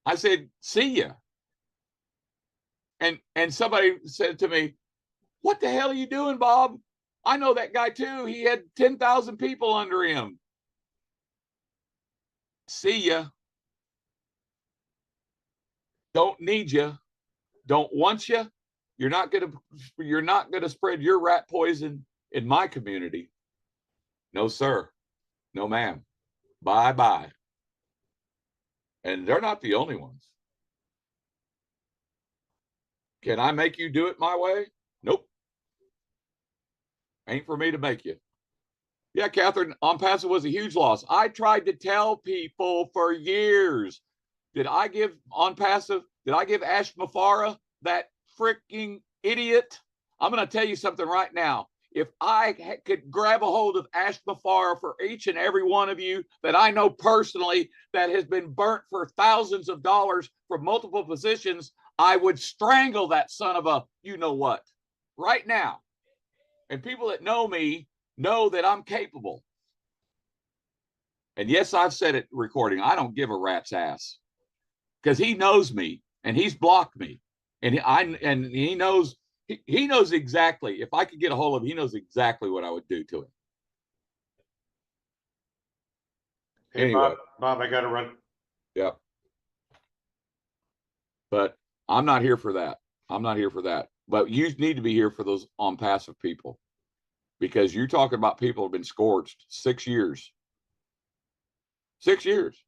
I said, see ya. And somebody said to me, what the hell are you doing, Bob? I know that guy too. He had 10,000 people under him. See ya. Don't need you. Don't want you. You're not gonna spread your rat poison in my community. No, sir. No, ma'am. Bye-bye. And they're not the only ones. Can I make you do it my way? Nope. Ain't for me to make you. Yeah, Catherine, on passive was a huge loss. I tried to tell people for years. Did I give on passive? Did I give Ash Mafara, that freaking idiot? I'm going to tell you something right now. If I could grab a hold of Ash Mafara for each and every one of you that I know personally that has been burnt for thousands of dollars from multiple positions, I would strangle that son of a you-know-what right now. And people that know me know that I'm capable. And yes, I've said it recording. I don't give a rat's ass because he knows me and he's blocked me. And he knows exactly, if I could get a hold of him, he knows exactly what I would do to him. Hey, anyway. Bob, I got to run. Yeah. But I'm not here for that. I'm not here for that. But you need to be here for those on passive people, because you're talking about people who have been scorched 6 years. 6 years.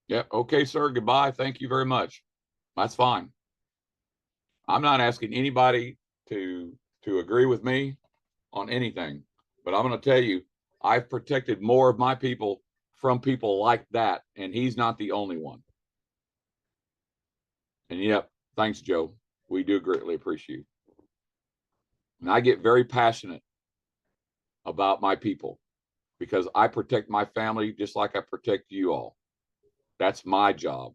Yeah. Okay, sir. Goodbye. Thank you very much. That's fine. I'm not asking anybody to agree with me on anything, but I'm going to tell you, I've protected more of my people from people like that, and he's not the only one. And yep, thanks, Joe. We do greatly appreciate you. And I get very passionate about my people because I protect my family just like I protect you all. That's my job.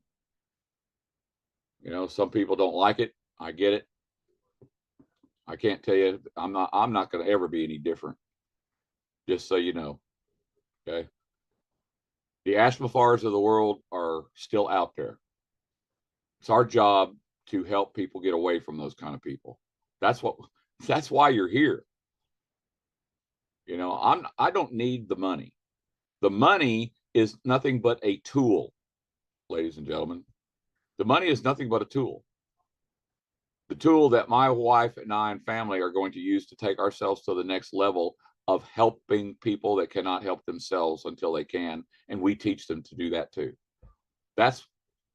You know, some people don't like it. I get it. I can't tell you, I'm not going to ever be any different. Just so you know. Okay. The Ashmafars of the world are still out there. It's our job to help people get away from those kind of people. That's why you're here. You know, I don't need the money. The money is nothing but a tool, ladies and gentlemen. The money is nothing but a tool. The tool that my wife and I and family are going to use to take ourselves to the next level of helping people that cannot help themselves until they can. And we teach them to do that too. That's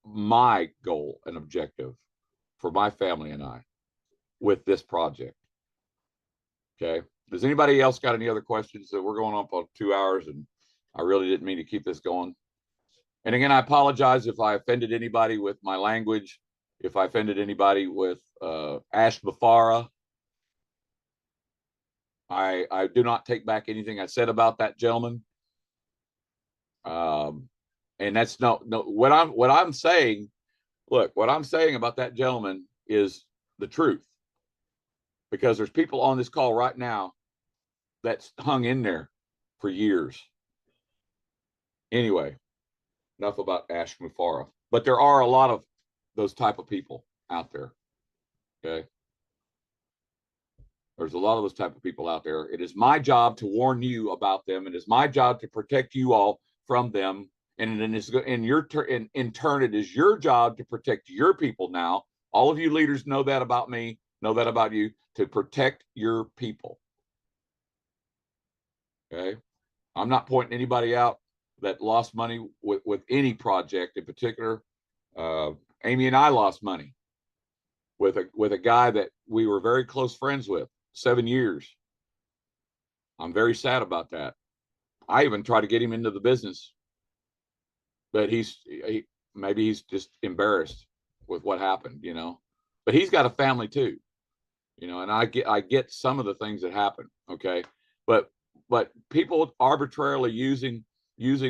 my goal and objective for my family and I with this project. Okay. Does anybody else got any other questions? That we're going on for 2 hours and I really didn't mean to keep this going. And again, I apologize if I offended anybody with my language, if I offended anybody with Ashmafara. I do not take back anything I said about that gentleman. And that's no what I'm saying. Look, what I'm saying about that gentleman is the truth, because there's people on this call right now that's hung in there for years. Anyway, enough about Ashmafara, but there are a lot of those type of people out there. Okay. There's a lot of those type of people out there. It is my job to warn you about them. It is my job to protect you all from them. And then it's in turn, it is your job to protect your people now. All of you leaders know that about me, know that about you, to protect your people. Okay. I'm not pointing anybody out that lost money with any project in particular. Amy and I lost money with a guy that we were very close friends with 7 years. I'm very sad about that. I even tried to get him into the business, but maybe he's just embarrassed with what happened, you know. But he's got a family too, you know, and I get some of the things that happen. Okay, but people arbitrarily using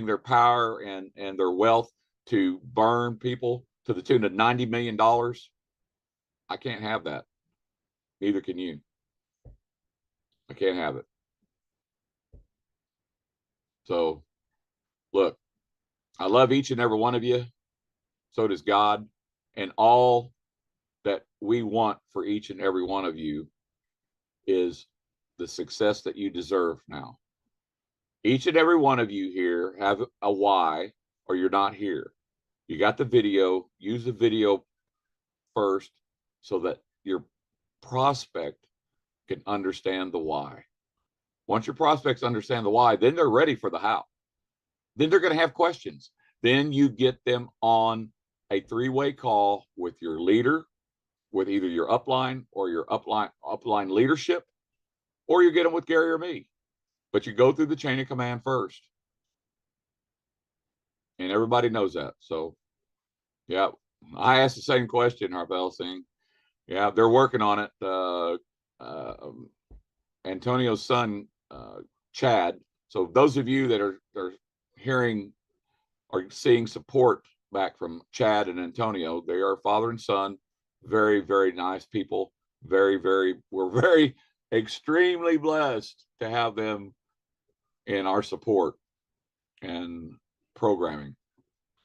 their power and their wealth to burn people to the tune of $90 million. I can't have that. Neither can you. I can't have it. So, look, I love each and every one of you. So does God. And all that we want for each and every one of you is the success that you deserve now. Each and every one of you here have a why, or you're not here. You got the video. Use the video first so that your prospect can understand the why. Once your prospects understand the why, then they're ready for the how. Then they're going to have questions. Then you get them on a 3-way call with your leader, with either your upline or your upline leadership, or you get them with Gary or me. But you go through the chain of command first. And everybody knows that. So, yeah, I asked the same question, Harpel Singh. Yeah, they're working on it. Antonio's son, Chad. So those of you that are hearing or seeing support back from Chad and Antonio, they are father and son. Very, very nice people. We're very extremely blessed to have them in our support and programming.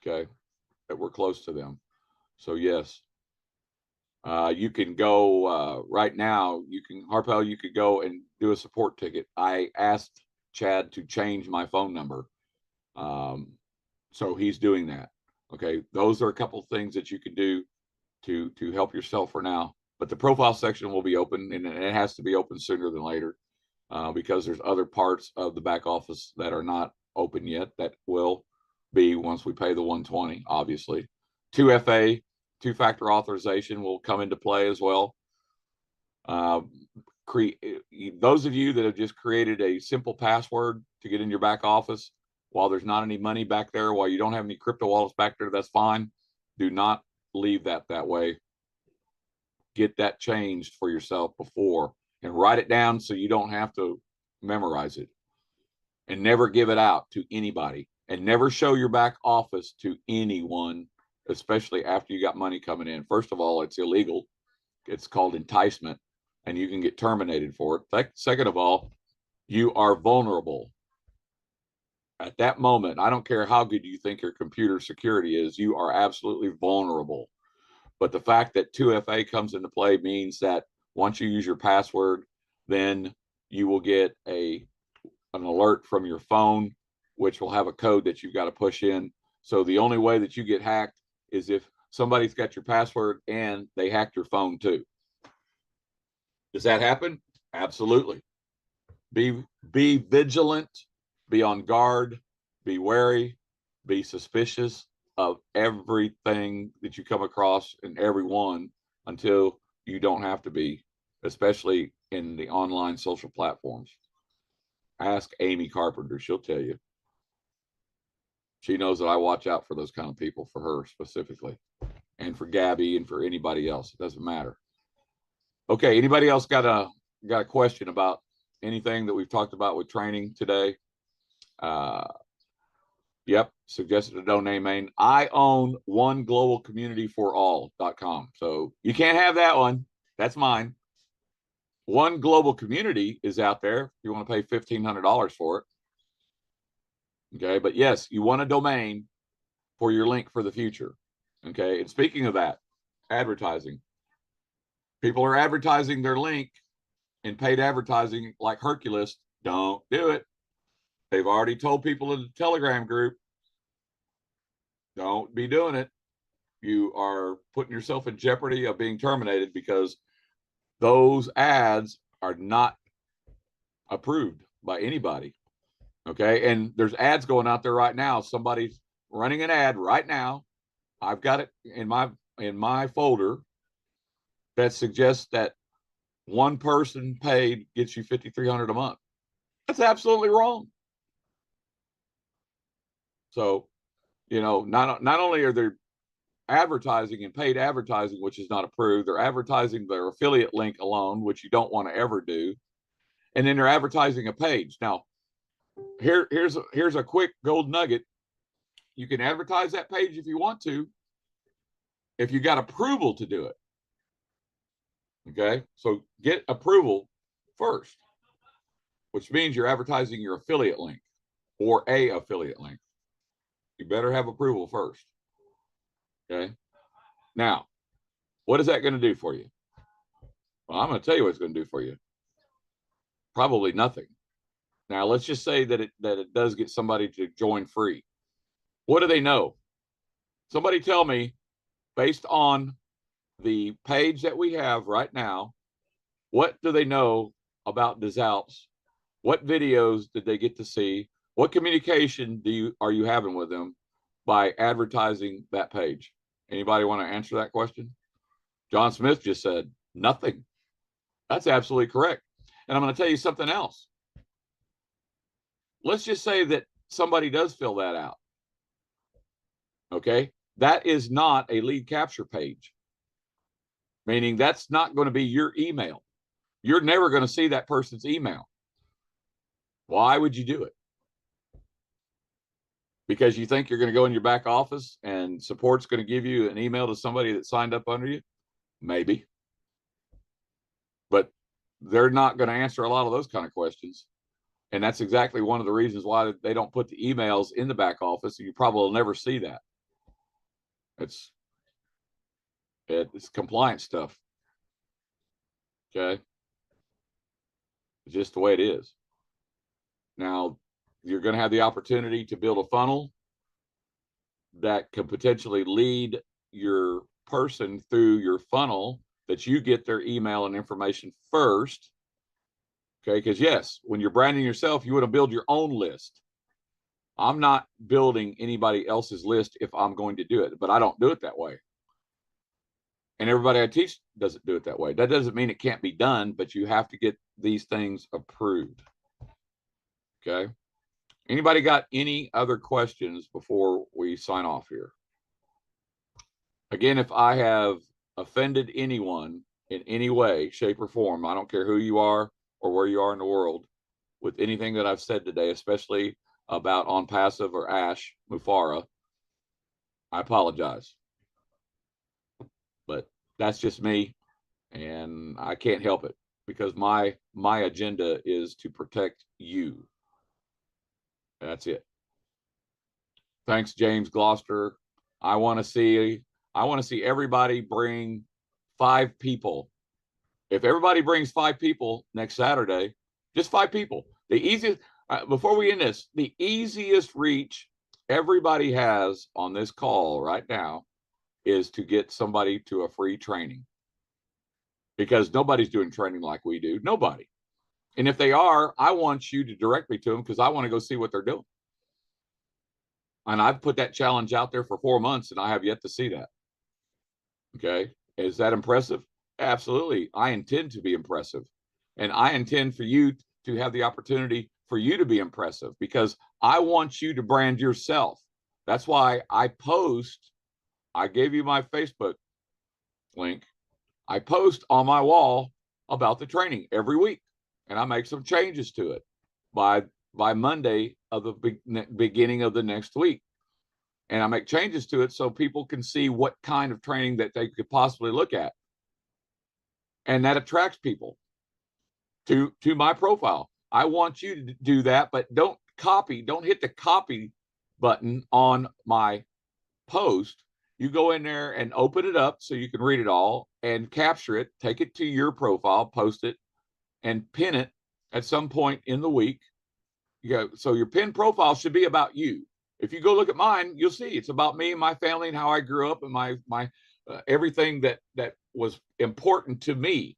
Okay, that we're close to them. So yes, you can go right now. You can, Harpel, you could go and do a support ticket. I asked Chad to change my phone number. So he's doing that. Okay, those are a couple things that you can do to help yourself for now. But the profile section will be open, and it has to be open sooner than later, because there's other parts of the back office that are not open yet that will be once we pay the 120. Obviously, 2FA, two-factor authorization, will come into play as well. Those of you that have just created a simple password to get in your back office, while there's not any money back there, while you don't have any crypto wallets back there, that's fine. Do not leave that way. Get that changed for yourself before, and write it down so you don't have to memorize it. And never give it out to anybody, and never show your back office to anyone, especially after you got money coming in. First of all, it's illegal. It's called enticement, and you can get terminated for it. Second of all, you are vulnerable. At that moment, I don't care how good you think your computer security is, you are absolutely vulnerable. But the fact that 2FA comes into play means that once you use your password, then you will get an alert from your phone, which will have a code that you've got to push in. So the only way that you get hacked is if somebody's got your password and they hacked your phone too. Does that happen? Absolutely. Be vigilant, be on guard, be wary, be suspicious of everything that you come across and everyone until you don't have to be, especially in the online social platforms. Ask Amy Carpenter, she'll tell you. She knows that I watch out for those kind of people, for her specifically, and for Gabby and for anybody else. It doesn't matter. Okay, anybody else got a question about anything that we've talked about with training today? Yep, suggested a domain. I own oneglobalcommunityforall.com. So you can't have that one. That's mine. One Global Community is out there if you want to pay $1,500 for it. Okay, but yes, you want a domain for your link for the future. Okay, and speaking of that, advertising. People are advertising their link in paid advertising like Hercules. Don't do it. They've already told people in the Telegram group, don't be doing it. You are putting yourself in jeopardy of being terminated because those ads are not approved by anybody. Okay, and there's ads going out there right now. Somebody's running an ad right now. I've got it in my folder that suggests that one person paid gets you $5,300 a month. That's absolutely wrong. So, not only are they advertising and paid advertising, which is not approved, they're advertising their affiliate link alone, which you don't want to ever do, and then they're advertising a page. Now, here's a quick gold nugget. You can advertise that page if you want to, if you got approval to do it. Okay, so get approval first, which means you're advertising your affiliate link or a affiliate link. You better have approval first. Okay, now what is that going to do for you? Well, I'm going to tell you what it's going to do for you. Probably nothing. Now, let's just say that it does get somebody to join free. What do they know? Somebody tell me, based on the page that we have right now, what do they know about des Alpes? What videos did they get to see? What communication are you having with them by advertising that page? Anybody want to answer that question? John Smith just said nothing. That's absolutely correct. And I'm going to tell you something else. Let's just say that somebody does fill that out. Okay, that is not a lead capture page, meaning that's not going to be your email. You're never going to see that person's email. Why would you do it? Because you think you're going to go in your back office and support's going to give you an email to somebody that signed up under you? Maybe. But they're not going to answer a lot of those kind of questions. And that's exactly one of the reasons why they don't put the emails in the back office. You probably will never see that. It's compliance stuff. Okay. It's just the way it is. Now, you're going to have the opportunity to build a funnel that could potentially lead your person through your funnel, that you get their email and information first. Okay, because yes, when you're branding yourself, you want to build your own list. I'm not building anybody else's list if I'm going to do it, but I don't do it that way. And everybody I teach doesn't do it that way. That doesn't mean it can't be done, but you have to get these things approved. Okay. Anybody got any other questions before we sign off here? Again, if I have offended anyone in any way, shape, or form, I don't care who you are or where you are in the world, with anything that I've said today, especially about On Passive or Ash Mufara, I apologize. But that's just me, and I can't help it, because my agenda is to protect you. That's it. Thanks, James Gloucester. I want to see everybody bring 5 people. If everybody brings 5 people next Saturday, just 5 people. The easiest, before we end this, the easiest reach everybody has on this call right now is to get somebody to a free training, because nobody's doing training like we do. Nobody. And if they are, I want you to direct me to them, because I want to go see what they're doing. And I've put that challenge out there for 4 months, and I have yet to see that. Okay. Is that impressive? Absolutely. I intend to be impressive. And I intend for you to have the opportunity for you to be impressive, because I want you to brand yourself. That's why I post. I gave you my Facebook link. I post on my wall about the training every week, and I make some changes to it by Monday of the beginning of the next week. And I make changes to it so people can see what kind of training that they could possibly look at. And that attracts people to my profile. I want you to do that, but don't hit the copy button on my post. You go in there and open it up so you can read it all and capture it, take it to your profile, post it, and pin it at some point in the week. So your pin profile should be about you. If you go look at mine, you'll see it's about me and my family and how I grew up and my everything that was important to me.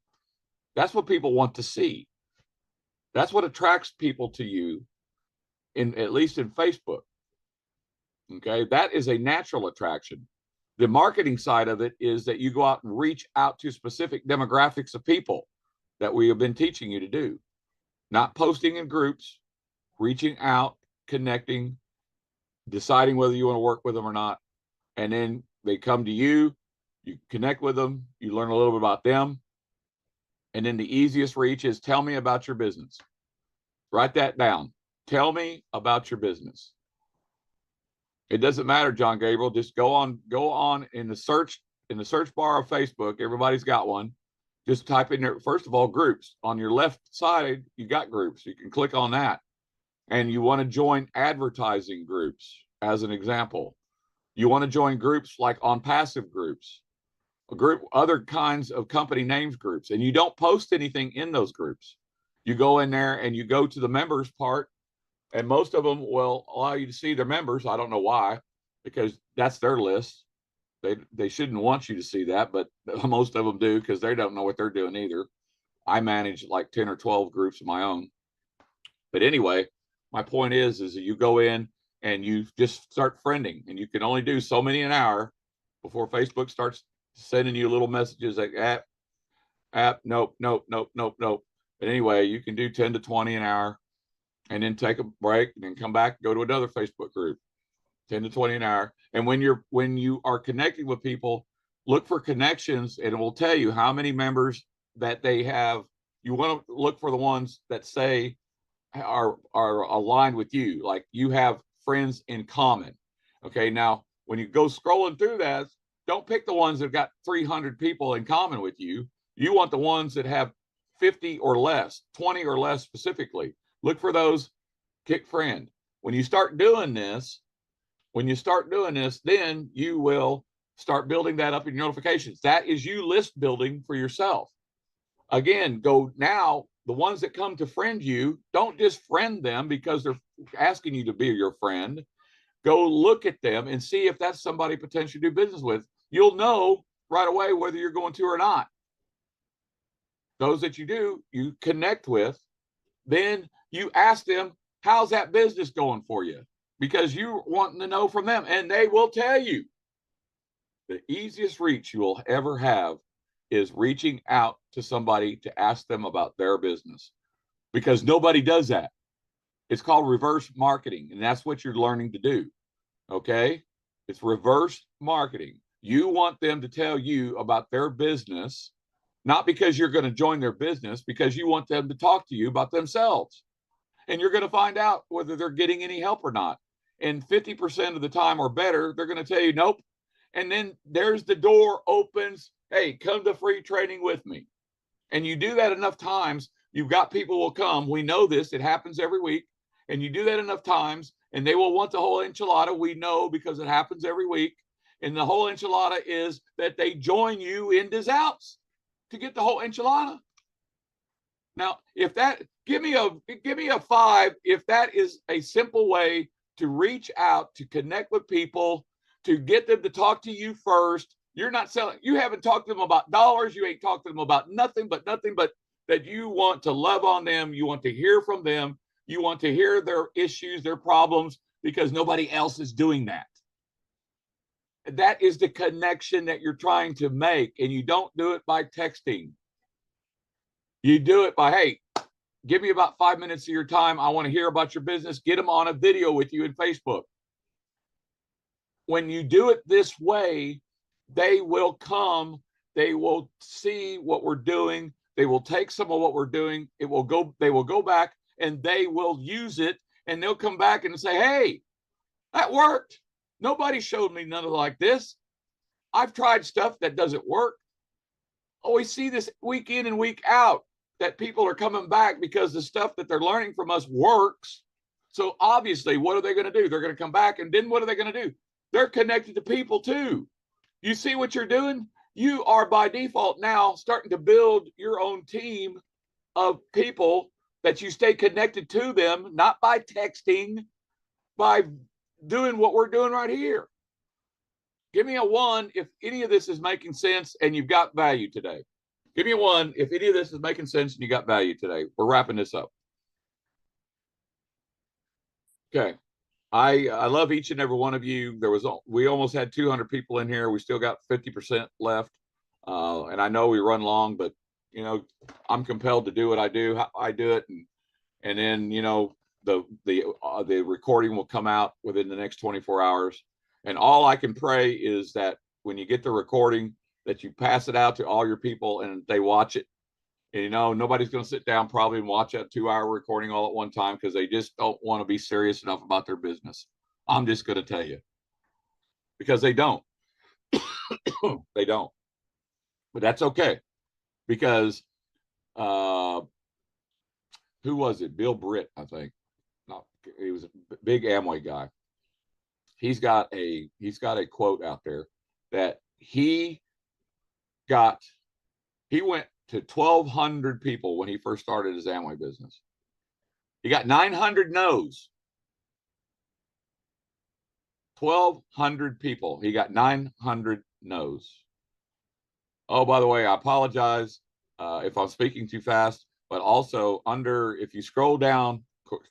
That's what people want to see. That's what attracts people to you, at least in Facebook. Okay, that is a natural attraction. The marketing side of it is that you go out and reach out to specific demographics of people that we have been teaching you to do. Not posting in groups, reaching out, connecting, deciding whether you want to work with them or not. And then they come to you, you connect with them, you learn a little bit about them. And then the easiest reach is, tell me about your business. Write that down. Tell me about your business. It doesn't matter, John Gabriel. Just go on in the search bar of Facebook. Everybody's got one. Just type in there, first of all, groups. On your left side, you got groups. You can click on that. And you want to join advertising groups, as an example. You want to join groups like On Passive groups, other kinds of company names groups, and you don't post anything in those groups. You go in there and you go to the members part, and most of them will allow you to see their members. I don't know why, because that's their list. They shouldn't want you to see that, but most of them do, because they don't know what they're doing either. I manage like 10 or 12 groups of my own. But anyway, my point is that you go in and you just start friending, and you can only do so many an hour before Facebook starts sending you little messages like nope. But anyway, you can do 10 to 20 an hour, and then take a break, and then come back, go to another Facebook group, 10 to 20 an hour. And when you are connecting with people, look for connections, and it will tell you how many members that they have. You want to look for the ones that say are aligned with you, like you have friends in common. Okay, now when you go scrolling through that, don't pick the ones that got 300 people in common with you. You want the ones that have 50 or less, 20 or less specifically. Look for those, kick friend. When you start doing this, then you will start building that up in your notifications. That is you list building for yourself. Again, go now. The ones that come to friend you, don't just friend them because they're asking you to be your friend. Go look at them and see if that's somebody potentially do business with. You'll know right away whether you're going to or not. Those that you do, you connect with, then you ask them, how's that business going for you? Because you're wanting to know from them, and they will tell you. The easiest reach you will ever have is reaching out to somebody to ask them about their business, because nobody does that. It's called reverse marketing, and that's what you're learning to do. Okay? It's reverse marketing. You want them to tell you about their business, not because you're going to join their business, because you want them to talk to you about themselves. And you're going to find out whether they're getting any help or not. And 50% of the time or better, they're going to tell you, nope. And then there's the door opens. Hey, come to free training with me. And you do that enough times, you've got people will come. We know this. It happens every week. And you do that enough times, and they will want the whole enchilada. We know because it happens every week. And the whole enchilada is that they join you in des Alpes to get the whole enchilada. Now, if that, give me a 5 if that is a simple way to reach out, to connect with people, to get them to talk to you first. You're not selling, you haven't talked to them about dollars, you ain't talked to them about nothing but that you want to love on them, you want to hear from them, you want to hear their issues, their problems, because nobody else is doing that. That is the connection that you're trying to make, and you don't do it by texting. You do it by, hey, give me about 5 minutes of your time. I want to hear about your business. Get them on a video with you in Facebook. When you do it this way, they will come. They will see what we're doing. They will take some of what we're doing. They will go back and they will use it, and they'll come back and say, hey, that worked. Nobody showed me none of like this. I've tried stuff that doesn't work. Oh, we see this week in and week out that people are coming back because the stuff that they're learning from us works. So obviously, what are they going to do? They're going to come back, and then what are they going to do? They're connected to people too. You see what you're doing? You are by default now starting to build your own team of people that you stay connected to them, not by texting, by doing what we're doing right here. Give me a 1 if any of this is making sense and you've got value today. Give me a 1 if any of this is making sense and you got value today. We're wrapping this up. Okay. I love each and every one of you. We almost had 200 people in here. We still got 50% left. And I know we run long, but you know, I'm compelled to do what I do, how I do it. And then, you know, the recording will come out within the next 24 hours. And all I can pray is that when you get the recording, that you pass it out to all your people and they watch it. And, you know, nobody's going to sit down probably and watch that 2-hour recording all at one time because they just don't want to be serious enough about their business. I'm just going to tell you, because they don't. They don't. But that's okay, because who was it? Bill Britt, I think. No, he was a big Amway guy. He's got a quote out there that he went to 1,200 people when he first started his Amway business. He got 900 no's. 1,200 people. He got 900 no's. Oh, by the way, I apologize if I'm speaking too fast, but also if you scroll down,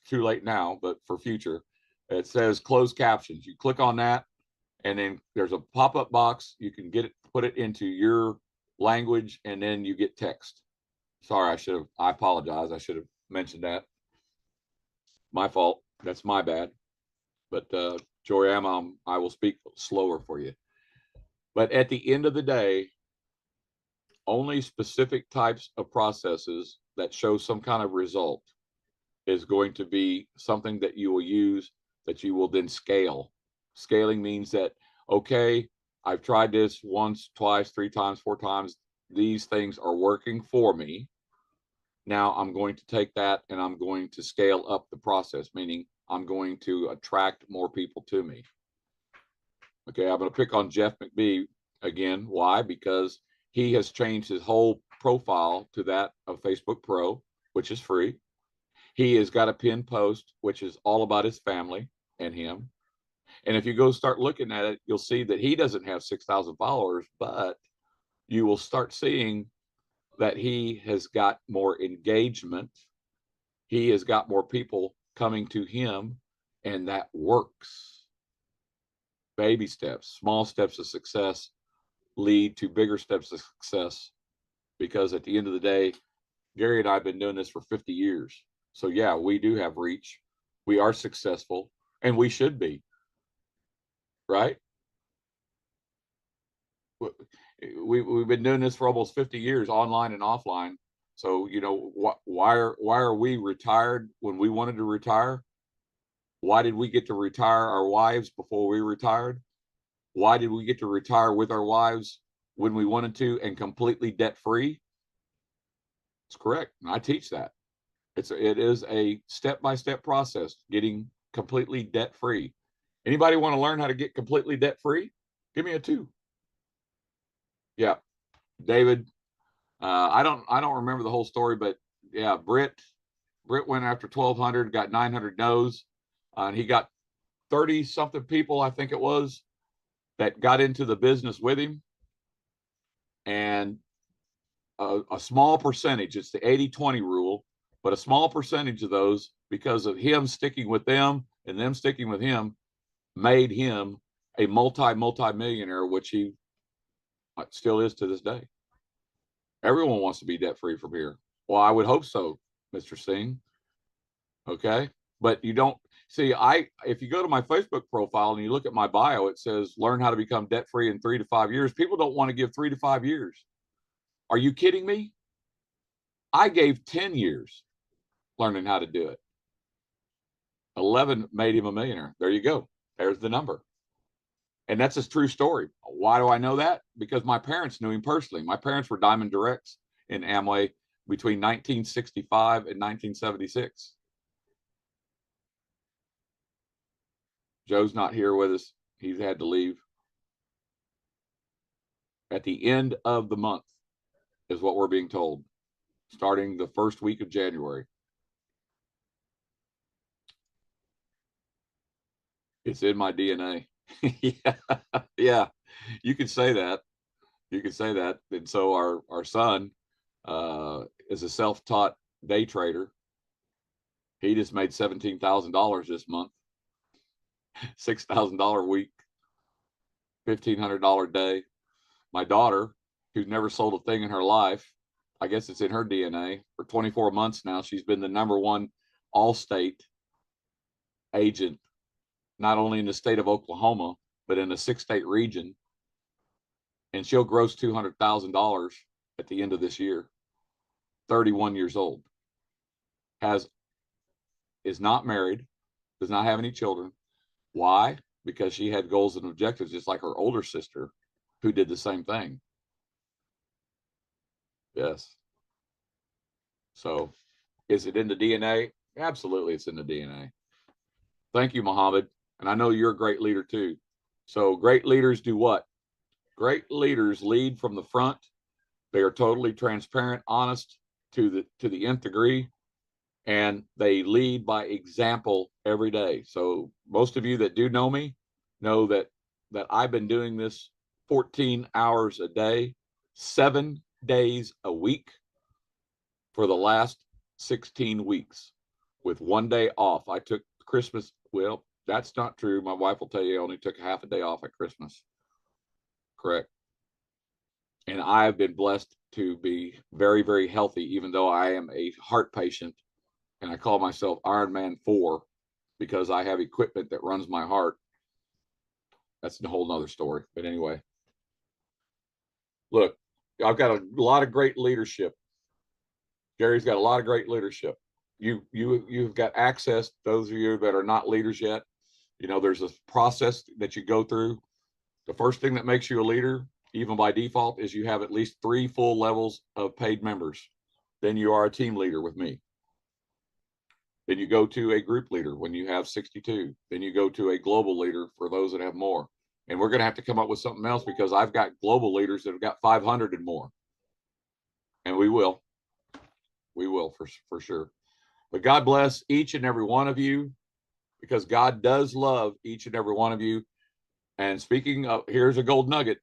too late now, but for future, it says closed captions. You click on that, and then there's a pop-up box. You can put it into your language, and then you get text. Sorry, I apologize. I should have mentioned that. My fault. That's my bad. But Joy, I will speak slower for you. But at the end of the day, only specific types of processes that show some kind of result is going to be something that you will use, that you will then scale. Scaling means that, okay, I've tried this once, twice, 3 times, 4 times. These things are working for me. Now I'm going to take that and I'm going to scale up the process, meaning I'm going to attract more people to me. Okay, I'm going to pick on Jeff McBee again. Why? Because he has changed his whole profile to that of Facebook Pro, which is free. He has got a pinned post, which is all about his family and him. And if you go start looking at it, you'll see that he doesn't have 6,000 followers, but you will start seeing that he has got more engagement. He has got more people coming to him, and that works. Baby steps, small steps of success lead to bigger steps of success, because at the end of the day, Gary and I have been doing this for 50 years. So yeah, we do have reach. We are successful, and we should be, right? We've been doing this for almost 50 years, online and offline. So, you know, why are we retired when we wanted to retire? Why did we get to retire our wives before we retired? Why did we get to retire with our wives when we wanted to and completely debt free? It's correct. And I teach that. It is a step-by-step process, getting completely debt free. Anybody want to learn how to get completely debt free? Give me a 2. Yeah, David. I don't remember the whole story, but yeah, Britt went after 1,200, got 900 no's, and he got 30 something people, I think it was, that got into the business with him. And a small percentage, it's the 80-20 rule, but a small percentage of those, because of him sticking with them and them sticking with him, made him a multi-millionaire, which he still is to this day. Everyone wants to be debt free from here. Well, I would hope so, Mr. Singh. Okay. But you don't see, if you go to my Facebook profile and you look at my bio, it says learn how to become debt free in 3 to 5 years. People don't want to give 3 to 5 years. Are you kidding me? I gave 10 years learning how to do it. 11 made him a millionaire. There you go. There's the number. And that's a true story. Why do I know that? Because my parents knew him personally. My parents were Diamond Directs in Amway between 1965 and 1976. Joe's not here with us. He's had to leave. At the end of the month is what we're being told, starting the first week of January. It's in my DNA. Yeah, you could say that. You could say that. And so our son is a self-taught day trader. He just made $17,000 this month, $6,000 a week, $1,500 day. My daughter, who's never sold a thing in her life, I guess it's in her DNA. For 24 months now, she's been the #1 all-state agent, not only in the state of Oklahoma, but in a 6-state region. And she'll gross $200,000 at the end of this year. 31 years old. Is not married, does not have any children. Why? Because she had goals and objectives, just like her older sister, who did the same thing. Yes. So is it in the DNA? Absolutely, it's in the DNA. Thank you, Muhammad. And I know you're a great leader too. So great leaders do what? Great leaders lead from the front. They are totally transparent, honest to the nth degree, and they lead by example every day. So most of you that do know me know that I've been doing this 14 hours a day, 7 days a week for the last 16 weeks with 1 day off. I took Christmas. Well, that's not true. My wife will tell you I only took half a day off at Christmas. Correct. And I have been blessed to be very, very healthy, even though I am a heart patient, and I call myself Iron Man 4 because I have equipment that runs my heart. That's a whole nother story. But anyway, look, I've got a lot of great leadership. Gary's got a lot of great leadership. You've got access, those of you that are not leaders yet. You know, there's a process that you go through. The first thing that makes you a leader, even by default, is you have at least 3 full levels of paid members. Then you are a team leader with me. Then you go to a group leader when you have 62. Then you go to a global leader for those that have more. And we're going to have to come up with something else, because I've got global leaders that have got 500 and more. And we will for sure. But God bless each and every one of you. because God does love each and every one of you. And speaking of, here's a gold nugget.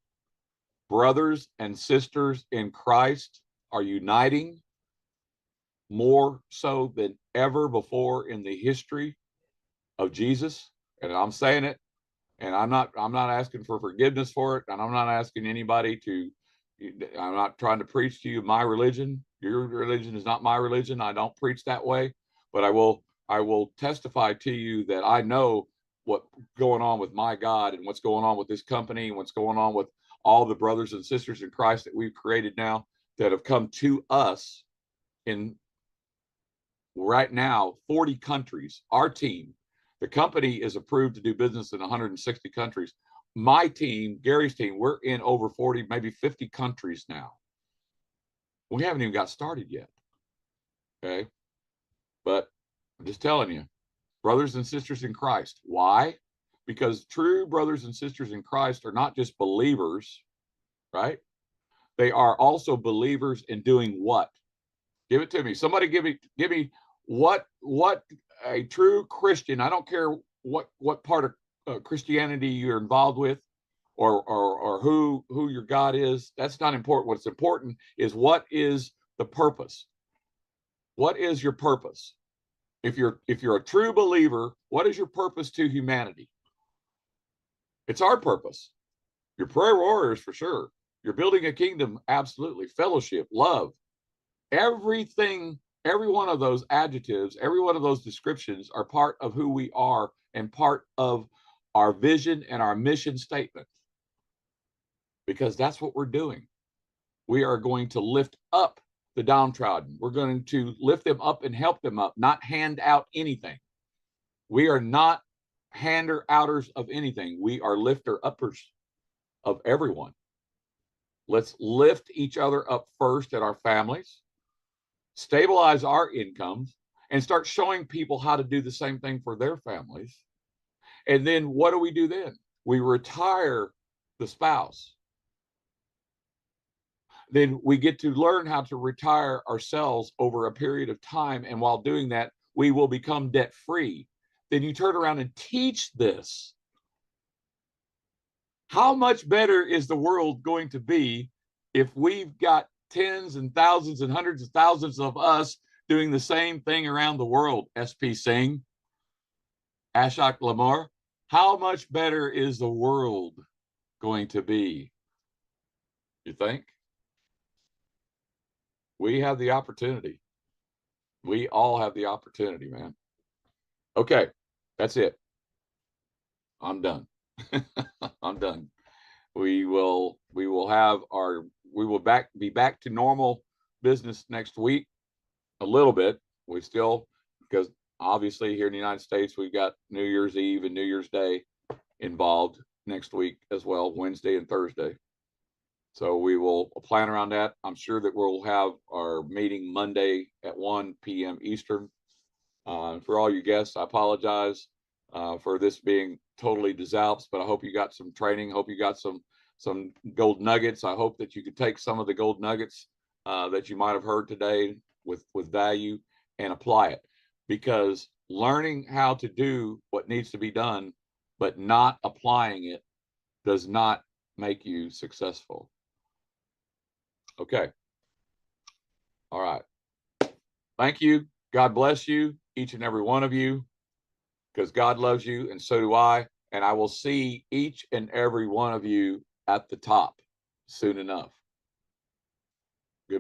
Brothers and sisters in Christ are uniting more so than ever before in the history of Jesus. And I'm saying it, and I'm not asking for forgiveness for it, and I'm not asking anybody to, I'm not trying to preach to you my religion. Your religion is not my religion. I don't preach that way, but I will testify to you that I know what's going on with my God, and what's going on with this company, and what's going on with all the brothers and sisters in Christ that we've created now, that have come to us in right now 40 countries. Our team, the company, is approved to do business in 160 countries. My team, Gary's team, we're in over 40, maybe 50 countries now. We haven't even got started yet. Okay. But I'm just telling you, brothers and sisters in Christ. Why? Because true brothers and sisters in Christ are not just believers, right? They are also believers in doing what? Give it to me. Somebody give me what a true Christian, I don't care what part of Christianity you're involved with, or who your God is. That's not important. What's important is, what is the purpose? What is your purpose? If you're a true believer, what is your purpose to humanity? It's our purpose. Your prayer warriors, for sure. You're building a kingdom, absolutely. Fellowship, love, everything. Every one of those adjectives, every one of those descriptions are part of who we are, and part of our vision and our mission statement, because that's what we're doing. We are going to lift up the downtrodden. We're going to lift them up and help them up, not hand out anything. We are not hander outers of anything. We are lifter uppers of everyone. Let's lift each other up first at our families, stabilize our incomes, and start showing people how to do the same thing for their families. And then what do we do then? We retire the spouse. Then we get to learn how to retire ourselves over a period of time. And while doing that, we will become debt free. Then you turn around and teach this. How much better is the world going to be if we've got tens and thousands and hundreds of thousands of us doing the same thing around the world? SP Singh, Ashok Lamar, how much better is the world going to be? You think? We have the opportunity. We all have the opportunity, man. Okay, that's it. I'm done. I'm done. We will be back to normal business next week a little bit. We still, because obviously here in the United States, we've got New Year's Eve and New Year's Day involved next week as well, Wednesday and Thursday. So we will plan around that. I'm sure that we'll have our meeting Monday at 1 p.m. Eastern. For all you guests, I apologize for this being totally disalps, but I hope you got some training. Hope you got some gold nuggets. I hope that you could take some of the gold nuggets that you might have heard today with value and apply it, because learning how to do what needs to be done but not applying it does not make you successful. Okay. All right. Thank you. God bless you, each and every one of you, because God loves you and so do I. And I will see each and every one of you at the top soon enough.